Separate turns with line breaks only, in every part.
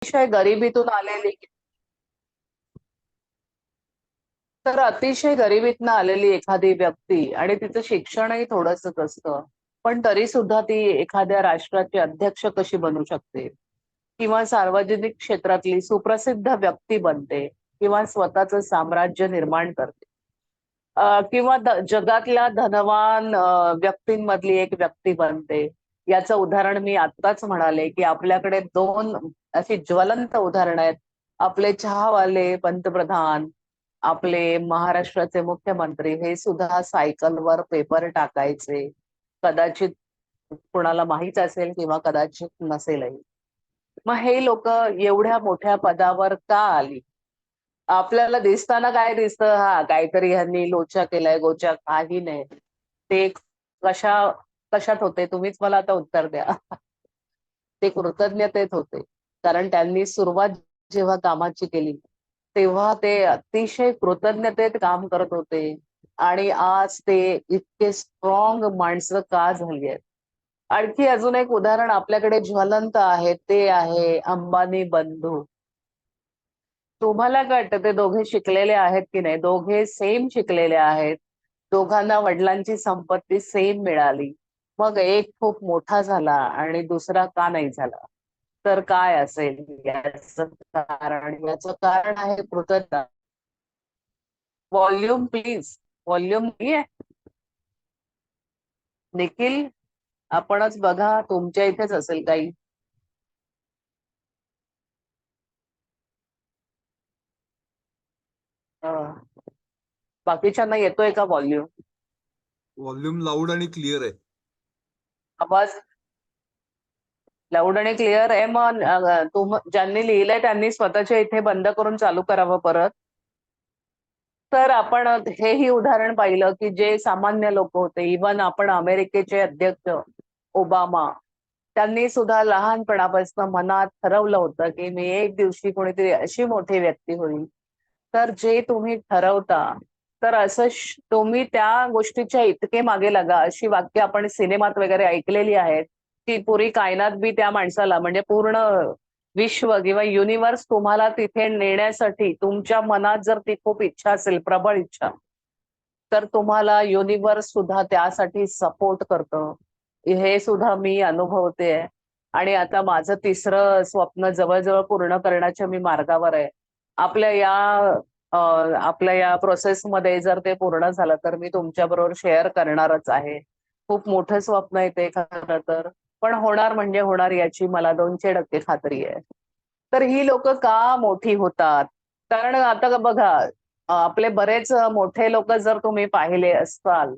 अतिशय गरिबीतून आलेली अतिशय गरिबीतनं आलेली एखादी व्यक्ती आणि तिचं शिक्षणही थोडंसंच असतं, पण तरी सुद्धा ती एखाद्या राष्ट्राची अध्यक्ष कशी बनू शकते किंवा सार्वजनिक क्षेत्रातली सुप्रसिद्ध व्यक्ती बनते किंवा स्वतःचं साम्राज्य निर्माण करते. किंवा जगातल्या धनवान व्यक्तींमधली एक व्यक्ती बनते. याचं उदाहरण मी आत्ताच म्हणाले, की आपल्याकडे 2 अशी ज्वलंत उदाहरणं आहेत. आपले चहावाले पंतप्रधान, आपले महाराष्ट्राचे मुख्यमंत्री हे सुद्धा सायकलवर पेपर टाकायचे. कदाचित कुणाला माहीत असेल किंवा कदाचित नसेलही. मग हे लोकं एवढ्या मोठ्या पदावर का आली? आपल्याला दिसताना काय दिसतं? हां, काहीतरी ह्यांनी लोचा केलाय, गोचा काही नाही. ते कशा कशात होते तुम्हीच मला आता उत्तर द्या. ते कृतज्ञतेत होते. कारण त्यांनी सुरुवात जेव्हा कामाची केली, तेव्हा ते अतिशय कृतज्ञतेत काम करत होते आणि आज ते इतके स्ट्रॉंग माणसं का झाली आहेत? आणखी अजून एक उदाहरण आपल्याकडे ज्वलंत आहे, ते आहे अंबानी बंधू. तुम्हाला काय वाटतं ते दोघे शिकलेले आहेत की नाही? दोघे सेम शिकलेले आहेत. दोघांना वडिलांची संपत्ती सेम मिळाली. मग एक खूप मोठा झाला आणि दुसरा का नाही झाला? तर काय असेल याचं कारण? याचं कारण आहे कृतज्ञता. Volume please. व्हॉल्यूम नाहीये? निखिल, आपणच बघा तुमच्या इथेच असेल काही. अं, बाकीच्यांना येतोय का व्हॉल्यूम?
व्हॉल्यूम लाऊड आणि क्लिअर आहे.
आवाज लाऊड आणि क्लिअर आहे. मग ज्यांनी लिहिलंय त्यांनी स्वतःच्या इथे बंद करून चालू करावं परत. तर आपण हेही उदाहरण पाहिलं, की जे सामान्य लोक होते, इव्हन आपण अमेरिकेचे अध्यक्ष ओबामा, त्यांनी सुद्धा लहानपणापासून मनात ठरवलं होतं, की मी एक दिवशी कोणीतरी अशी मोठी व्यक्ती होईल. तर जे तुम्ही ठरवता, तर असं तुम्ही त्या गोष्टीच्या इतके मागे लागा, अशी वाक्य आपण सिनेमात वगैरे ऐकलेली आहेत, की पुरी कायनात बी त्या माणसाला म्हणजे पूर्ण विश्व किंवा युनिव्हर्स तुम्हाला तिथे नेण्यासाठी तुमच्या मनात जर ती खूप इच्छा असेल, प्रबळ इच्छा, तर तुम्हाला युनिव्हर्स सुद्धा त्यासाठी सपोर्ट करतं. हे सुद्धा मी अनुभवतेय आणि आता माझं 3रं स्वप्न जवळ-जवळ पूर्ण करण्याच्या मी मार्गावर आहे. आपल्या या आपल्या या प्रोसेसमध्ये जर ते पूर्ण झालं, तर मी तुमच्याबरोबर शेअर करणारच आहे. खूप मोठं स्वप्न आहे ते खरं तर. पण होणार म्हणजे होणार याची मला 200% खात्री आहे. तर ही लोकं का मोठी होतात? कारण आता बघा आपले बरेच मोठे लोकं जर तुम्ही पाहिले असाल,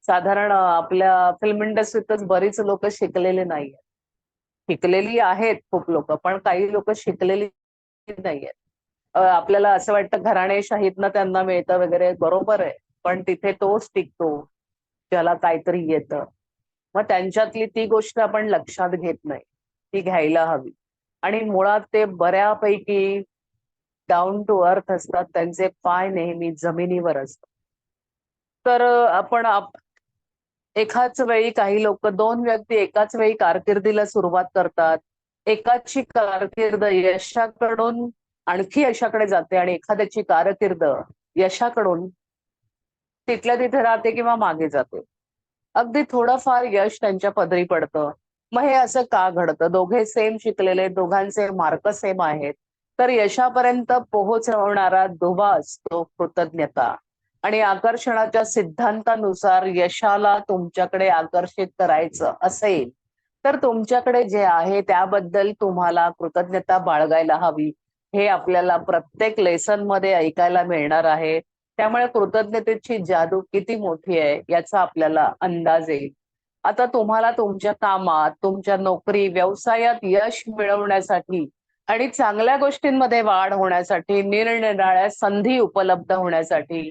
साधारण आपल्या फिल्म इंडस्ट्रीतच बरीच लोकं शिकलेली नाहीयेत. शिकलेली आहेत खूप लोकं, पण काही लोकं शिकलेली नाहीयेत. आपल्याला असं वाटतं घराणेशाहीतनं त्यांना मिळतं वगैरे, बरोबर आहे. पण तिथे तोच टिकतो, ज्याला काहीतरी येतं. मग त्यांच्यातली ती गोष्ट आपण लक्षात घेत नाही. ती घ्यायला हवी. आणि मुळात ते बऱ्यापैकी डाउन टू अर्थ असतात. त्यांचे पाय नेहमी जमिनीवर असतात. तर आपण एकाच वेळी काही लोक 2 व्यक्ती एकाच वेळी कारकिर्दीला सुरुवात करतात. एकाची कारकीर्द यशाकडून आणखी यशाकडे जाते आणि एखाद्याची कारकीर्द यशाकडून तिथल्या तिथे राहते किंवा मागे जाते. अगदी थोडंफार यश त्यांच्या पदरी पडतं. मग हे असं का घडतं? दोघे सेम शिकलेले, दोघांचे मार्क सेम आहेत. तर यशापर्यंत पोहोचवणारा दुवा असतो कृतज्ञता. आणि आकर्षणाच्या सिद्धांतानुसार यशाला तुमच्याकडे आकर्षित करायचं असेल, तर तुमच्याकडे जे आहे त्याबद्दल तुम्हाला कृतज्ञता बाळगायला हवी. हे आपल्याला प्रत्येक लेसनमध्ये ऐकायला मिळणार आहे. त्यामुळे कृतज्ञतेची जादू किती मोठी आहे याचा आपल्याला अंदाज येईल. आता तुम्हाला तुमच्या कामात, तुमच्या नोकरी, व्यवसायात यश मिळवण्यासाठी आणि चांगल्या गोष्टींमध्ये वाढ होण्यासाठी, निरनिराळ्या संधी उपलब्ध होण्यासाठी,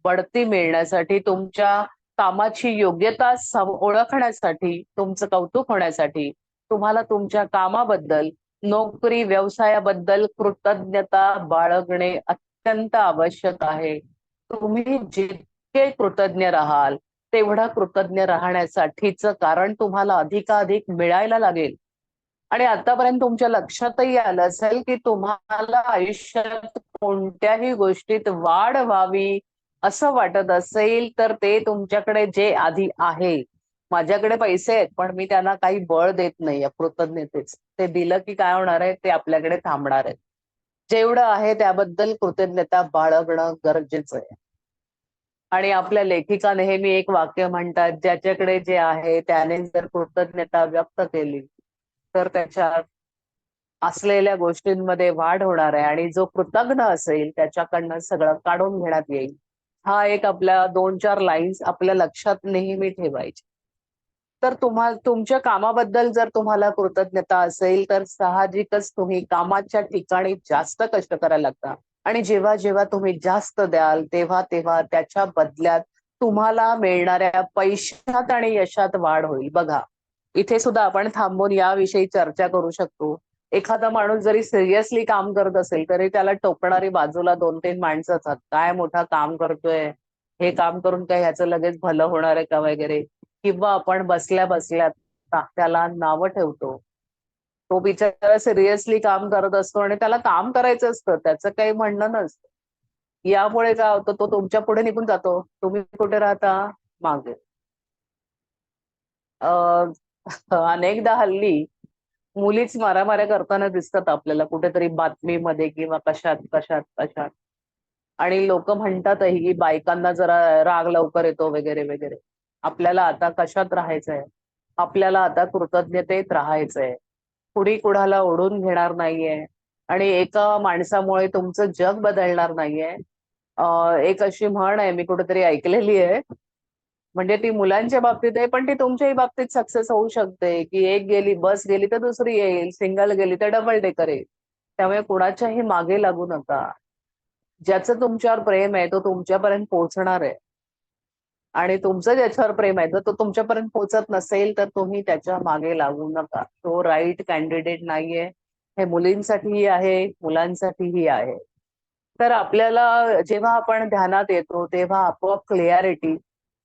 बढती मिळण्यासाठी, तुमच्या कामाची योग्यता ओळखण्यासाठी, तुमचं कौतुक होण्यासाठी, तुम्हाला तुमच्या कामाबद्दल, नोकरी, व्यवसायाबद्दल कृतज्ञता बाळगणे अत्यंत आवश्यक आहे. तुम्ही जितके कृतज्ञ राहाल, तेवढा कृतज्ञ राहण्यासाठीचं कारण तुम्हाला अधिकाधिक मिळायला लागेल. आणि आतापर्यंत तुमच्या लक्षातही आलं असेल की तुम्हाला आयुष्यात कोणत्याही गोष्टीत वाढ व्हावी असं वाटत असेल तर ते तुमच्याकडे जे आधी आहे, माझ्याकडे पैसे आहेत पण मी त्यांना काही बळ देत नाही कृतज्ञतेच, ते दिलं की काय होणार आहे, ते आपल्याकडे थांबणार आहे. जेवढं आहे त्याबद्दल कृतज्ञता बाळगणं गरजेचं आहे. आणि आपल्या लेखिका नेहमी एक वाक्य म्हणतात, ज्याच्याकडे जे आहे त्याने जर कृतज्ञता व्यक्त केली तर त्याच्या असलेल्या गोष्टींमध्ये वाढ होणार आहे आणि जो कृतज्ञ असेल त्याच्याकडनं सगळं काढून घेण्यात येईल. हा एक आपल्या 2-4 लाईन्स आपल्या लक्षात नेहमी ठेवायची. तर तुमच्या कामाबद्दल जर तुम्हाला कृतज्ञता असेल तर साहजिकच तुम्ही कामाच्या ठिकाणी जास्त कष्ट करायला लागता आणि जेव्हा जेव्हा तुम्ही जास्त द्याल तेव्हा तेव्हा त्याच्या बदल्यात तुम्हाला मिळणाऱ्या पैशात आणि यशात वाढ होईल. बघा, इथे सुद्धा आपण थांबून याविषयी चर्चा करू शकतो. एखादा माणूस जरी सिरियसली काम करत असेल तरी त्याला टोकणारी बाजूला 2-3 माणसं असतात. काय मोठा काम करतोय, हे काम करून काय ह्याचं लगेच भलं होणार आहे का वगैरे. किंवा आपण बसल्या बसल्या त्याला नावं ठेवतो. तो बिचारा सिरियसली काम करत असतो आणि त्याला काम करायचं असतं, त्याचं काही म्हणणं नसतं. यामुळे काय होतं, तो तुमच्या पुढे निघून जातो, तुम्ही कुठे राहता, मागे. अं, अनेकदा हल्ली मुलीच मारामाऱ्या करताना दिसतात आपल्याला कुठेतरी बातमीमध्ये किंवा कशात कशात कशात. आणि लोक म्हणतातही की बायकांना जरा राग लवकर येतो वगैरे वगैरे. आपल्याला आता कशात राहायचंय, आपल्याला आता कृतज्ञतेत राहायचंय. कुणी कुणाला ओढून घेणार नाहीये आणि एका माणसामुळे तुमचं जग बदलणार नाहीये. एक अशी म्हण आहे, मी कुठेतरी ऐकलेली आहे, म्हणजे ती मुलांच्या बाबतीत आहे पण ती तुमच्याही बाबतीत सक्सेस होऊ शकते, की एक गेली बस गेली तर दुसरी येईल, सिंगल गेली तर डबल डेकर येईल. त्यामुळे कुणाच्याही मागे लागू नका. ज्याचं तुमच्यावर प्रेम आहे तो तुमच्यापर्यंत पोहोचणार आहे आणि तुमचं ज्याच्यावर प्रेम आहे जर तो तुमच्यापर्यंत पोहोचत नसेल तर तुम्ही त्याच्या मागे लागू नका. तो राईट कॅन्डिडेट नाहीये. हे मुलींसाठीही आहे, मुलांसाठीही आहे. तर आपल्याला जेव्हा आपण ध्यानात येतो तेव्हा आपोआप क्लिअरिटी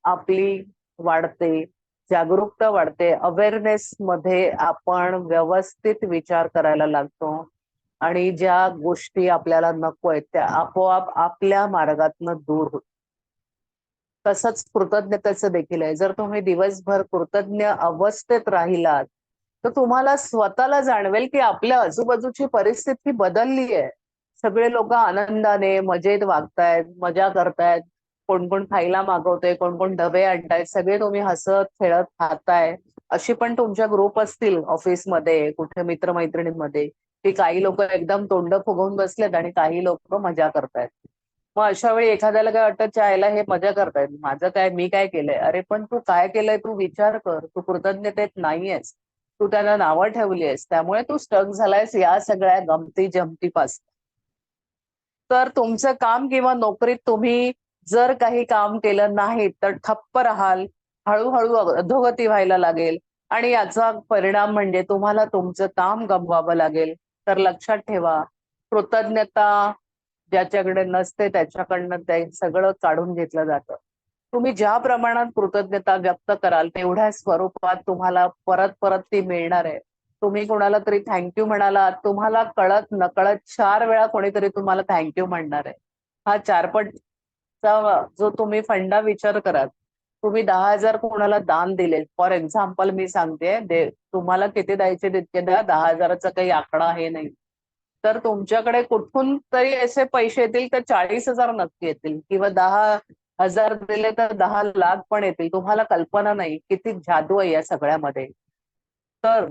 आपली वाढते, जागरूकता वाढते, अवेअरनेस मध्ये आपण व्यवस्थित विचार करायला लागतो आणि ज्या गोष्टी आपल्याला नको आहेत त्या आपोआप आपल्या मार्गातनं दूर होतात. तसंच कृतज्ञतेचं देखील आहे. जर तुम्ही दिवसभर कृतज्ञ अवस्थेत राहिलात, तर तुम्हाला स्वतःला जाणवेल की आपल्या आजूबाजूची परिस्थिती बदलली आहे. सगळे लोक आनंदाने, मजेत वागतायत, मजा करतायत. कोण कोण खायला मागवतंय, कोण कोण डबे आणतायत. सगळे तुम्ही हसत, खेळत खाताय. अशी पण तुमच्या ग्रुप असतील ऑफिसमध्ये, कुठे मित्र-मैत्रिणींमध्ये, की काही लोक एकदम तोंड फुगवून बसलेत आणि काही लोक मजा करतायत. मग अशा वेळी एखाद्याला काय वाटतं, "च्यायला हे मजा करतायत. माझं काय, मी काय केलंय?" अरे पण तू काय केलंय तू विचार कर. तू कृतज्ञतेत नाहीयेस. तू त्यांना नावं ठेवली आहेस. त्यामुळे तू स्टक झालायस या सगळ्या गमती-जमतीपासून. तर तुमचं काम किंवा नोकरीत तुम्ही जर काही काम केलं नाही तर ठप्प राहाल, हळूहळू अधोगती व्हायला लागेल आणि याचा परिणाम म्हणजे तुम्हाला तुमचं काम गमवावं लागेल. तर लक्षात ठेवा, कृतज्ञता ज्याच्याकडे नसते त्याच्याकडनं ते सगळं काढून घेतलं जातं. तुम्ही ज्या प्रमाणात कृतज्ञता व्यक्त कराल तेवढ्या स्वरूपात तुम्हाला परत परत ती मिळणार आहे. तुम्ही कोणाला तरी थँक म्हणालात, तुम्हाला कळत नकळत 4 वेळा कोणीतरी तुम्हाला थँक म्हणणार आहे. हा 4पटचा जो तुम्ही फंडा विचार कराल. तुम्ही 10,000 कोणाला दान दिले. फॉर एक्झाम्पल मी सांगतेय, तुम्हाला किती द्यायचे तितके द्या. 10,000चा काही आकडा हे नाही. तर तुमच्याकडे कुठून तरी असे पैसे येतील तर 40,000 नक्की येतील किंवा 10,000 दिले तर 10,00,000 पण येतील. तुम्हाला कल्पना नाही किती जादू आहे या सगळ्यामध्ये. तर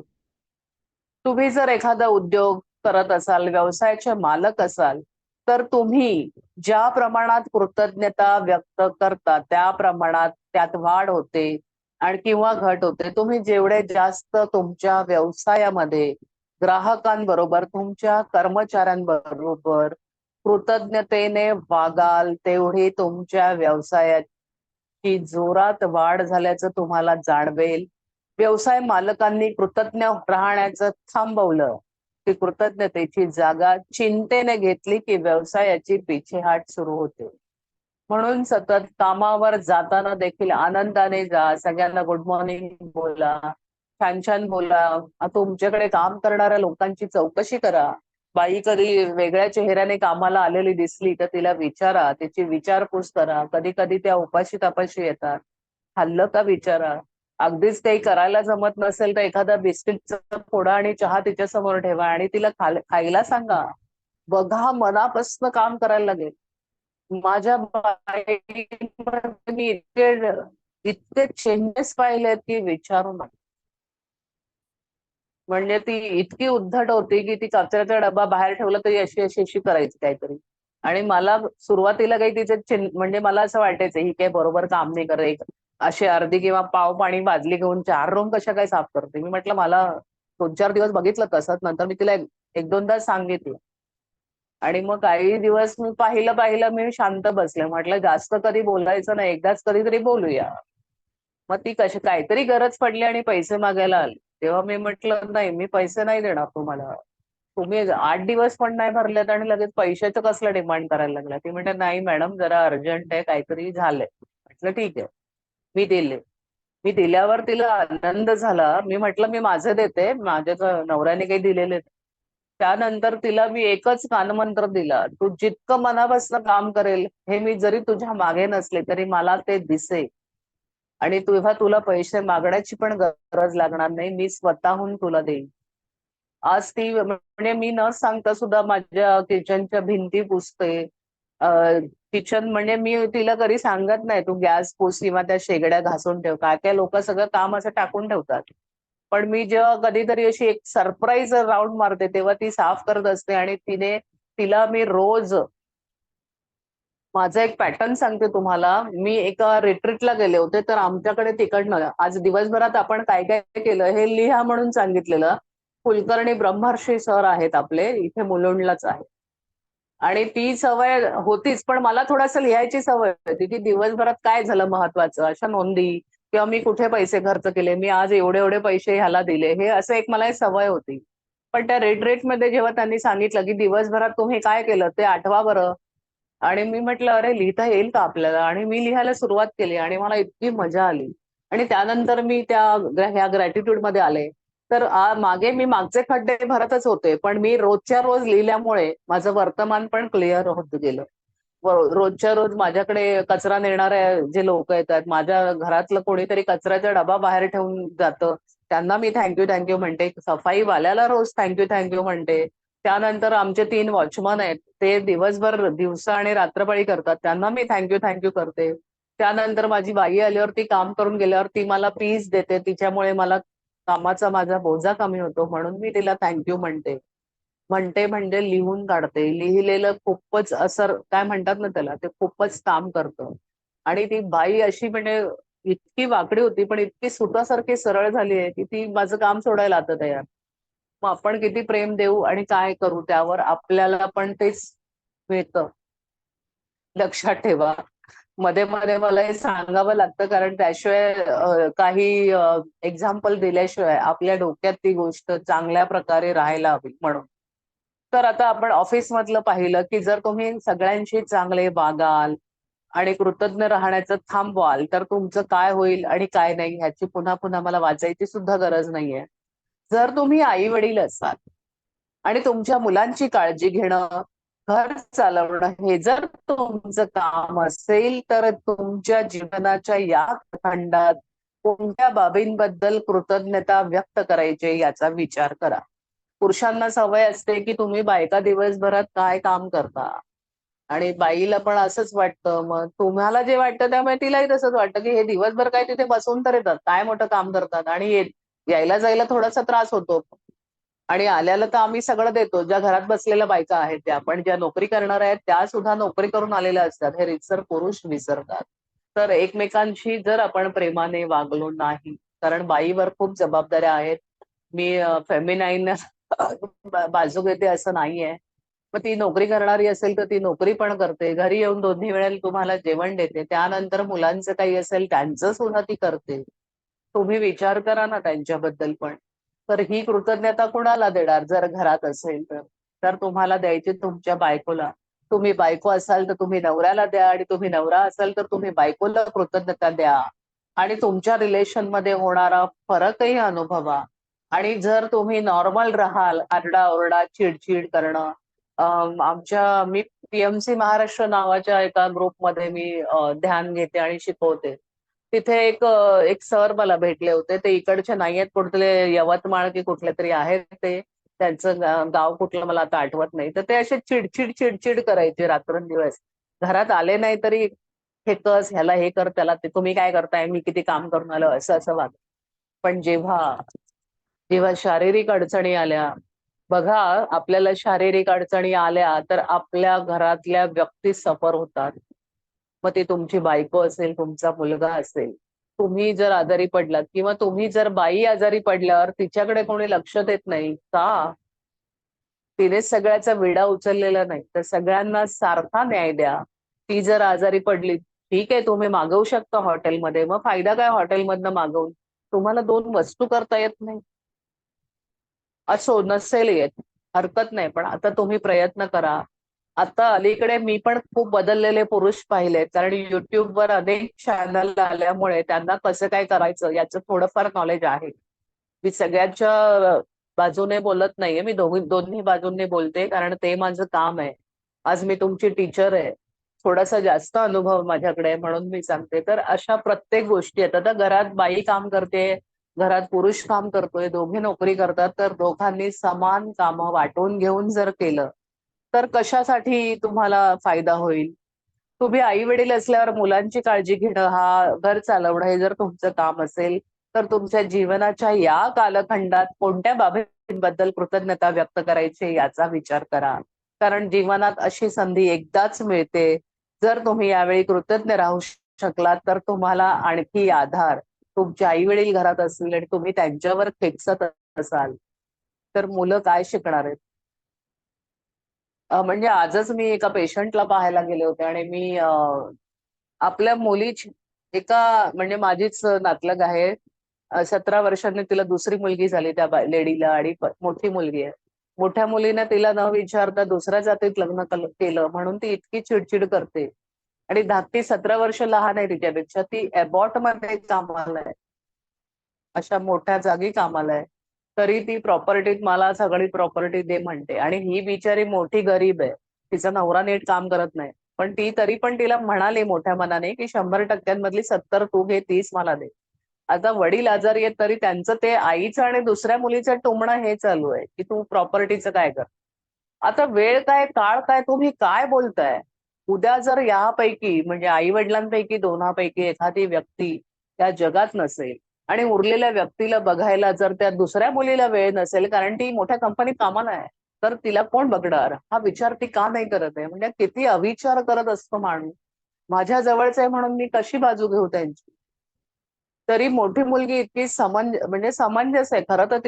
तुम्ही जर एखादा उद्योग करत असाल, व्यवसायाचे मालक असाल, तर तुम्ही ज्या प्रमाणात कृतज्ञता व्यक्त करता, त्या प्रमाणात त्यात वाढ होते आणि किंवा घट होते. तुम्ही जेवढे जास्त तुमच्या व्यवसायामध्ये ग्राहकांबरोबर, तुमच्या कर्मचाऱ्यांबरोबर कृतज्ञतेने वागाल, तेवढी तुमच्या व्यवसायाची जोरात वाढ झाल्याचं तुम्हाला जाणवेल. व्यवसाय मालकांनी कृतज्ञ राहण्याचं थांबवलं, की कृतज्ञतेची जागा चिंतेने घेतली, की व्यवसायाची पीछेहाट सुरू होते. म्हणून सतत कामावर जाताना देखील आनंदाने जा, सगळ्यांना गुड मॉर्निंग बोला. छान छान बोला. तुमच्याकडे काम करणाऱ्या लोकांची चौकशी करा. बाई कधी वेगळ्या चेहऱ्याने कामाला आलेली दिसली तर तिला विचारा, तिची विचारपूस करा. कधी कधी त्या उपाशी तापाशी येतात, खाल्लं का विचारा. अगदीच काही करायला जमत नसेल तर एखादा बिस्किटचा पुडा आणि चहा तिच्या समोर ठेवा आणि तिला खायला सांगा. बघा, मनापासून काम करायला लागेल. माझ्या बाईमध्ये मी इतके इतके चेंजेस पाहिलेत की विचारू नका. म्हणजे ती इतकी उद्धट होती की ती कचऱ्याचा डब्बा बाहेर ठेवला तरी अशी अशी अशी करायची काहीतरी. आणि मला सुरुवातीला काही तिचे म्हणजे मला असं वाटायचं ही काही बरोबर काम नाही करत. अशी अर्धी किंवा पाव पाणी बादली घेऊन 4 रूम कशा काय साफ करते. मी म्हटलं मला 2-4 दिवस बघितलं तसंच, नंतर मी तिला एक दोनदा सांगितलं. आणि मग काही दिवस मी पाहिलं मी शांत बसले. म्हटलं जास्त कधी बोलायचं नाही, एकदाच कधीतरी बोलूया. मग ती कशी काहीतरी गरज पडली आणि पैसे मागायला आली. तेव्हा मी म्हटलं, "नाही, मी पैसे नाही देणार तुम्हाला. तुम्ही 8 दिवस पण नाही भरलेत आणि लगेच पैशाचं कसलं डिमांड करायला लागला." ती म्हणते, "नाही मॅडम, जरा अर्जंट आहे, काहीतरी झालंय." म्हटलं, "ठीक आहे." मी दिले. मी दिल्यावर तिला आनंद झाला. मी म्हटलं, "मी माझे देते. माझ्या नवऱ्याने काही दिलेले नाही." त्यानंतर तिला मी एकच कानमंत्र दिला, "तू जितकं मनापासून काम करेल, हे मी जरी तुझ्या मागे नसले, तरी मला ते दिसेल. आणि तेव्हा तुला पैसे मागण्याची पण गरज लागणार नाही. मी स्वतःहून तुला देईन." आज ती म्हणजे मी न सांगता सुद्धा माझ्या किचनच्या भिंती पुसते. अ, किचन म्हणजे मी तिला कधी सांगत नाही, "तू गॅस पुस किंवा त्या शेगड्या घासून ठेव." काय-काय लोकं सगळं काम असं टाकून ठेवतात. पण मी जेव्हा कधीतरी अशी एक सरप्राईज राउंड मारते, तेव्हा ती साफ करत असते आणि तिला मी रोज माझा एक पॅटर्न सांगते तुम्हाला. मी एका रिट्रीटला गेले होते, तर आमच्याकडे तिकडनं आज दिवसभरात आपण काय-काय केलं हे लिहा म्हणून सांगितलेलं. कुलकर्णी ब्रह्मर्षी सर आहेत आपले, इथे मुलुंडलाच आहे. आणि ती सवय होतीच, पण मला थोडंसं लिहायची सवय होती, की दिवसभरात काय झालं महत्वाचं, अशा नोंदी किंवा मी कुठे पैसे खर्च केले, मी आज एवढे-एवढे पैसे ह्याला दिले. हे असं एक मला एक सवय होती. पण त्या रिट्रीटमध्ये जेव्हा त्यांनी सांगितलं, की दिवसभरात तुम्ही काय केलं ते आठवा बरं. आणि मी म्हटलं, "अरे, लिहिता येईल का आपल्याला?" आणि मी लिहायला सुरुवात केली आणि मला इतकी मजा आली. आणि त्यानंतर मी ह्या ग्रॅटिट्यूडमध्ये आले. तर मागे मी मागचे खड्डे भरतच होते. पण मी रोजच्या रोज लिहिल्यामुळे माझं वर्तमान पण क्लिअर होत गेलं. रोजच्या रोज माझ्याकडे कचरा नेणारे जे लोकं येतात, माझ्या घरातलं कोणीतरी कचऱ्याचा डबा बाहेर ठेवून जातं, त्यांना मी थँक यू म्हणते. सफाईवाल्याला रोज थँक यू म्हणते. त्यानंतर आमचे 3 वॉचमन आहेत. ते दिवसभर दिवसा आणि रात्रपाळी करतात. त्यांना मी थँक यू करते. त्यानंतर माझी बाई आल्यावर ती काम करून गेल्यावर ती मला पीस देते. तिच्यामुळे मला कामाचा माझा बोजा कमी होतो म्हणून मी तिला म्हणते. म्हणते म्हणजे लिहून काढते. लिहिलेलं खूपच असर काय म्हणतात ना त्याला, ते खूपच काम करतं. आणि ती बाई अशी म्हणजे इतकी वाकडी होती, पण इतकी सुतासारखी सरळ झाली आहे, की ती माझं काम सोडायला आता तयार. मग आपण किती प्रेम देऊ आणि काय करू त्यावर आपल्याला पण तेच मिळतं. लक्षात ठेवा. मध्ये-मध्ये मला हे सांगावं लागतं कारण त्याशिवाय काही एक्झाम्पल दिल्याशिवाय आपल्या डोक्यात ती गोष्ट चांगल्या प्रकारे राहायला हवी म्हणून. तर आता आपण ऑफिसमधलं पाहिलं, की जर तुम्ही सगळ्यांशी चांगले वागाल आणि कृतज्ञ राहण्याचं थांबवाल, तर तुमचं काय होईल आणि काय नाही ह्याची पुन्हा-पुन्हा मला वाचायची सुद्धा गरज नाहीये. जर तुम्ही आई-वडील असाल आणि तुमच्या मुलांची काळजी घेणं, घर चालवणं हे जर तुमचं काम असेल, तर तुमच्या जीवनाच्या या खंडात कोणत्या बाबींबद्दल कृतज्ञता व्यक्त करायची याचा विचार करा. पुरुषांना सवय असते, की तुम्ही बायका दिवसभरात काय काम करता? आणि बाईला पण असंच वाटतं. मग तुम्हाला जे वाटतं त्यामुळे तिलाही तसंच वाटतं, की हे दिवसभर काय तिथे बसून तर येतात, काय मोठं काम करतात आणि यायला जायला थोडासा त्रास होतो. आणि आल्याला तर आम्ही सगळं देतो. ज्या घरात बसलेल्या बायका आहेत त्या, पण ज्या नोकरी करणाऱ्या आहेत त्या सुद्धा नोकरी करून आलेल्या असतात. हे रीतसर पुरुष विसरतात. तर एकमेकांशी जर आपण प्रेमाने वागलो नाही, कारण बाईवर खूप जबाबदाऱ्या आहेत. मी फेमिनाईन बाजू घेते असं नाहीये. मग ती नोकरी करणारी असेल तर ती नोकरी पण करते. घरी येऊन दोन्ही वेळेला तुम्हाला जेवण देते. त्यानंतर मुलांचं काही असेल त्यांचं सुद्धा ती करते. तुम्ही विचार करा ना त्यांच्याबद्दल पण. तर ही कृतज्ञता कुणाला देणार जर घरात असेल तर? तर तुम्हाला द्यायची तुमच्या बायकोला. तुम्ही बायको असाल तर तुम्ही नवऱ्याला द्या आणि तुम्ही नवरा असाल तर तुम्ही बायकोला कृतज्ञता द्या. आणि तुमच्या रिलेशन मध्ये होणारा फरकही अनुभवा. आणि जर तुम्ही नॉर्मल राहाल, आरडाओरडा, चिडचिड करणं, मी पीएमसी महाराष्ट्र नावाच्या एका ग्रुपमध्ये मी ध्यान घेते आणि शिकवते. तिथे एक सर मला भेटले होते. ते इकडचे नाहीयेत, कुठले यवतमाळ की कुठले तरी आहेत ते. त्यांचं गाव कुठलं मला आता आठवत नाही. तर ते असे चिडचिड चिडचिड करायचे रात्रंदिवस. घरात आले नाही तरी हे कस, ह्याला हे कर, त्याला ते, तुम्ही काय करताय, मी किती काम करून आलो, असं असं वागत. पण जेव्हा जेव्हा शारीरिक अडचणी आल्या, बघा, आपल्याला शारीरिक अडचणी आल्या तर आपल्या घरातल्या व्यक्ती सफर होतात. मग ते तुमची बायको असेल, तुमचा मुलगा असेल. तुम्ही जर आजारी पडलात किंवा तुम्ही जर बाई आजारी पडल्यावर तिच्याकडे कोणी लक्ष देत नाही का? तिने सगळ्याचा विडा उचललेला नाही, तर सगळ्यांना सारखा न्याय द्या. ती जर आजारी पडली, ठीक आहे, तुम्ही मागवू शकता हॉटेलमध्ये. मग फायदा काय हॉटेलमधनं मागवून? तुम्हाला 2 वस्तू करता येत नाही? असो, नसेल येत, हरकत नाही, पण आता तुम्ही प्रयत्न करा. आता अलीकडे मी पण खूप बदललेले पुरुष पाहिले, कारण युट्यूबवर अनेक चॅनल आल्यामुळे त्यांना कसं काय करायचं याचं थोडंफार नॉलेज आहे. मी सगळ्यांच्या बाजूने बोलत नाहीये, मी दोन्ही बाजूंनी बोलते, कारण ते माझं काम आहे. आज मी तुमची टीचर आहे. थोडासा जास्त अनुभव माझ्याकडे आहे, म्हणून मी सांगते. तर अशा प्रत्येक गोष्टी आहेत. आता घरात बाई काम करते, घरात पुरुष काम करतोय, दोघे नोकरी करतात, तर दोघांनी समान कामं वाटून घेऊन जर केलं तर कशासाठी तुम्हाला फायदा होईल? तुम्ही आई वडील असल्यावर मुलांची काळजी घेणं, हा घर चालवणं, हे जर तुमचं काम असेल, तर तुमच्या जीवनाच्या या कालखंडात कोणत्या बाबींबद्दल कृतज्ञता व्यक्त करायची याचा विचार करा. कारण जीवनात अशी संधी एकदाच मिळते. जर तुम्ही यावेळी कृतज्ञ राहू शकलात तर तुम्हाला आणखी आधार, तुमचे आई वडील घरात असतील आणि तुम्ही त्यांच्यावर खेचत असाल तर मुलं काय शिकणार आहेत? म्हणजे आजच मी एका पेशंटला पाहायला गेले होते आणि मी आपल्या मुलीची, एका म्हणजे माझीच नातलग आहे. 17 वर्षांनी तिला दुसरी मुलगी झाली त्या लेडीला, आणि मोठी मुलगी आहे. मोठ्या मुलीने तिला न विचारता दुसऱ्या जातीत लग्न केलं म्हणून ती इतकी चिडचिड करते. आणि धाकटी 17 वर्ष लहान आहे तिच्यापेक्षा, ती एबॉट मध्ये कामाला आहे. अशा मोठ्या जागी कामाला आहे. तरी ती प्रॉपर्टीत मला सगळी प्रॉपर्टी दे म्हणते, आणि ही बिचारी मोठी गरीब आहे. तिचा नवरा नीट काम करत नाही. पण ती तरी पण तिला म्हणाली मोठ्या मनाने की 100% 70 तू घे, 30 मला दे. आता वडील आजारी आहेत तरी त्यांचं ते आईचं आणि दुसऱ्या मुलीचं टोमणं हे चालू आहे की तू प्रॉपर्टीचं काय कर. आता वेळ काय, काळ काय, तुम्ही काय बोलताय? उद्या जर यापैकी म्हणजे आई वडिलांपैकी दोनापैकी एखादी व्यक्ती त्या जगात नसेल आणि उरलेल्या व्यक्तीला बघायला जर त्या दुसऱ्या मुलीला वेळ नसेल, कारण ती मोठ्या कंपनीत कामाला आहे, तर तिला कोण बघणार? हा विचार ती का नाही करत आहे? म्हणजे किती अविचार करत असतो माणूस. माझ्या जवळच आहे म्हणून मी कशी बाजू घेऊ त्यांची? तरी मोठी मुलगी इतकी म्हणजे समंजस आहे. खरं तर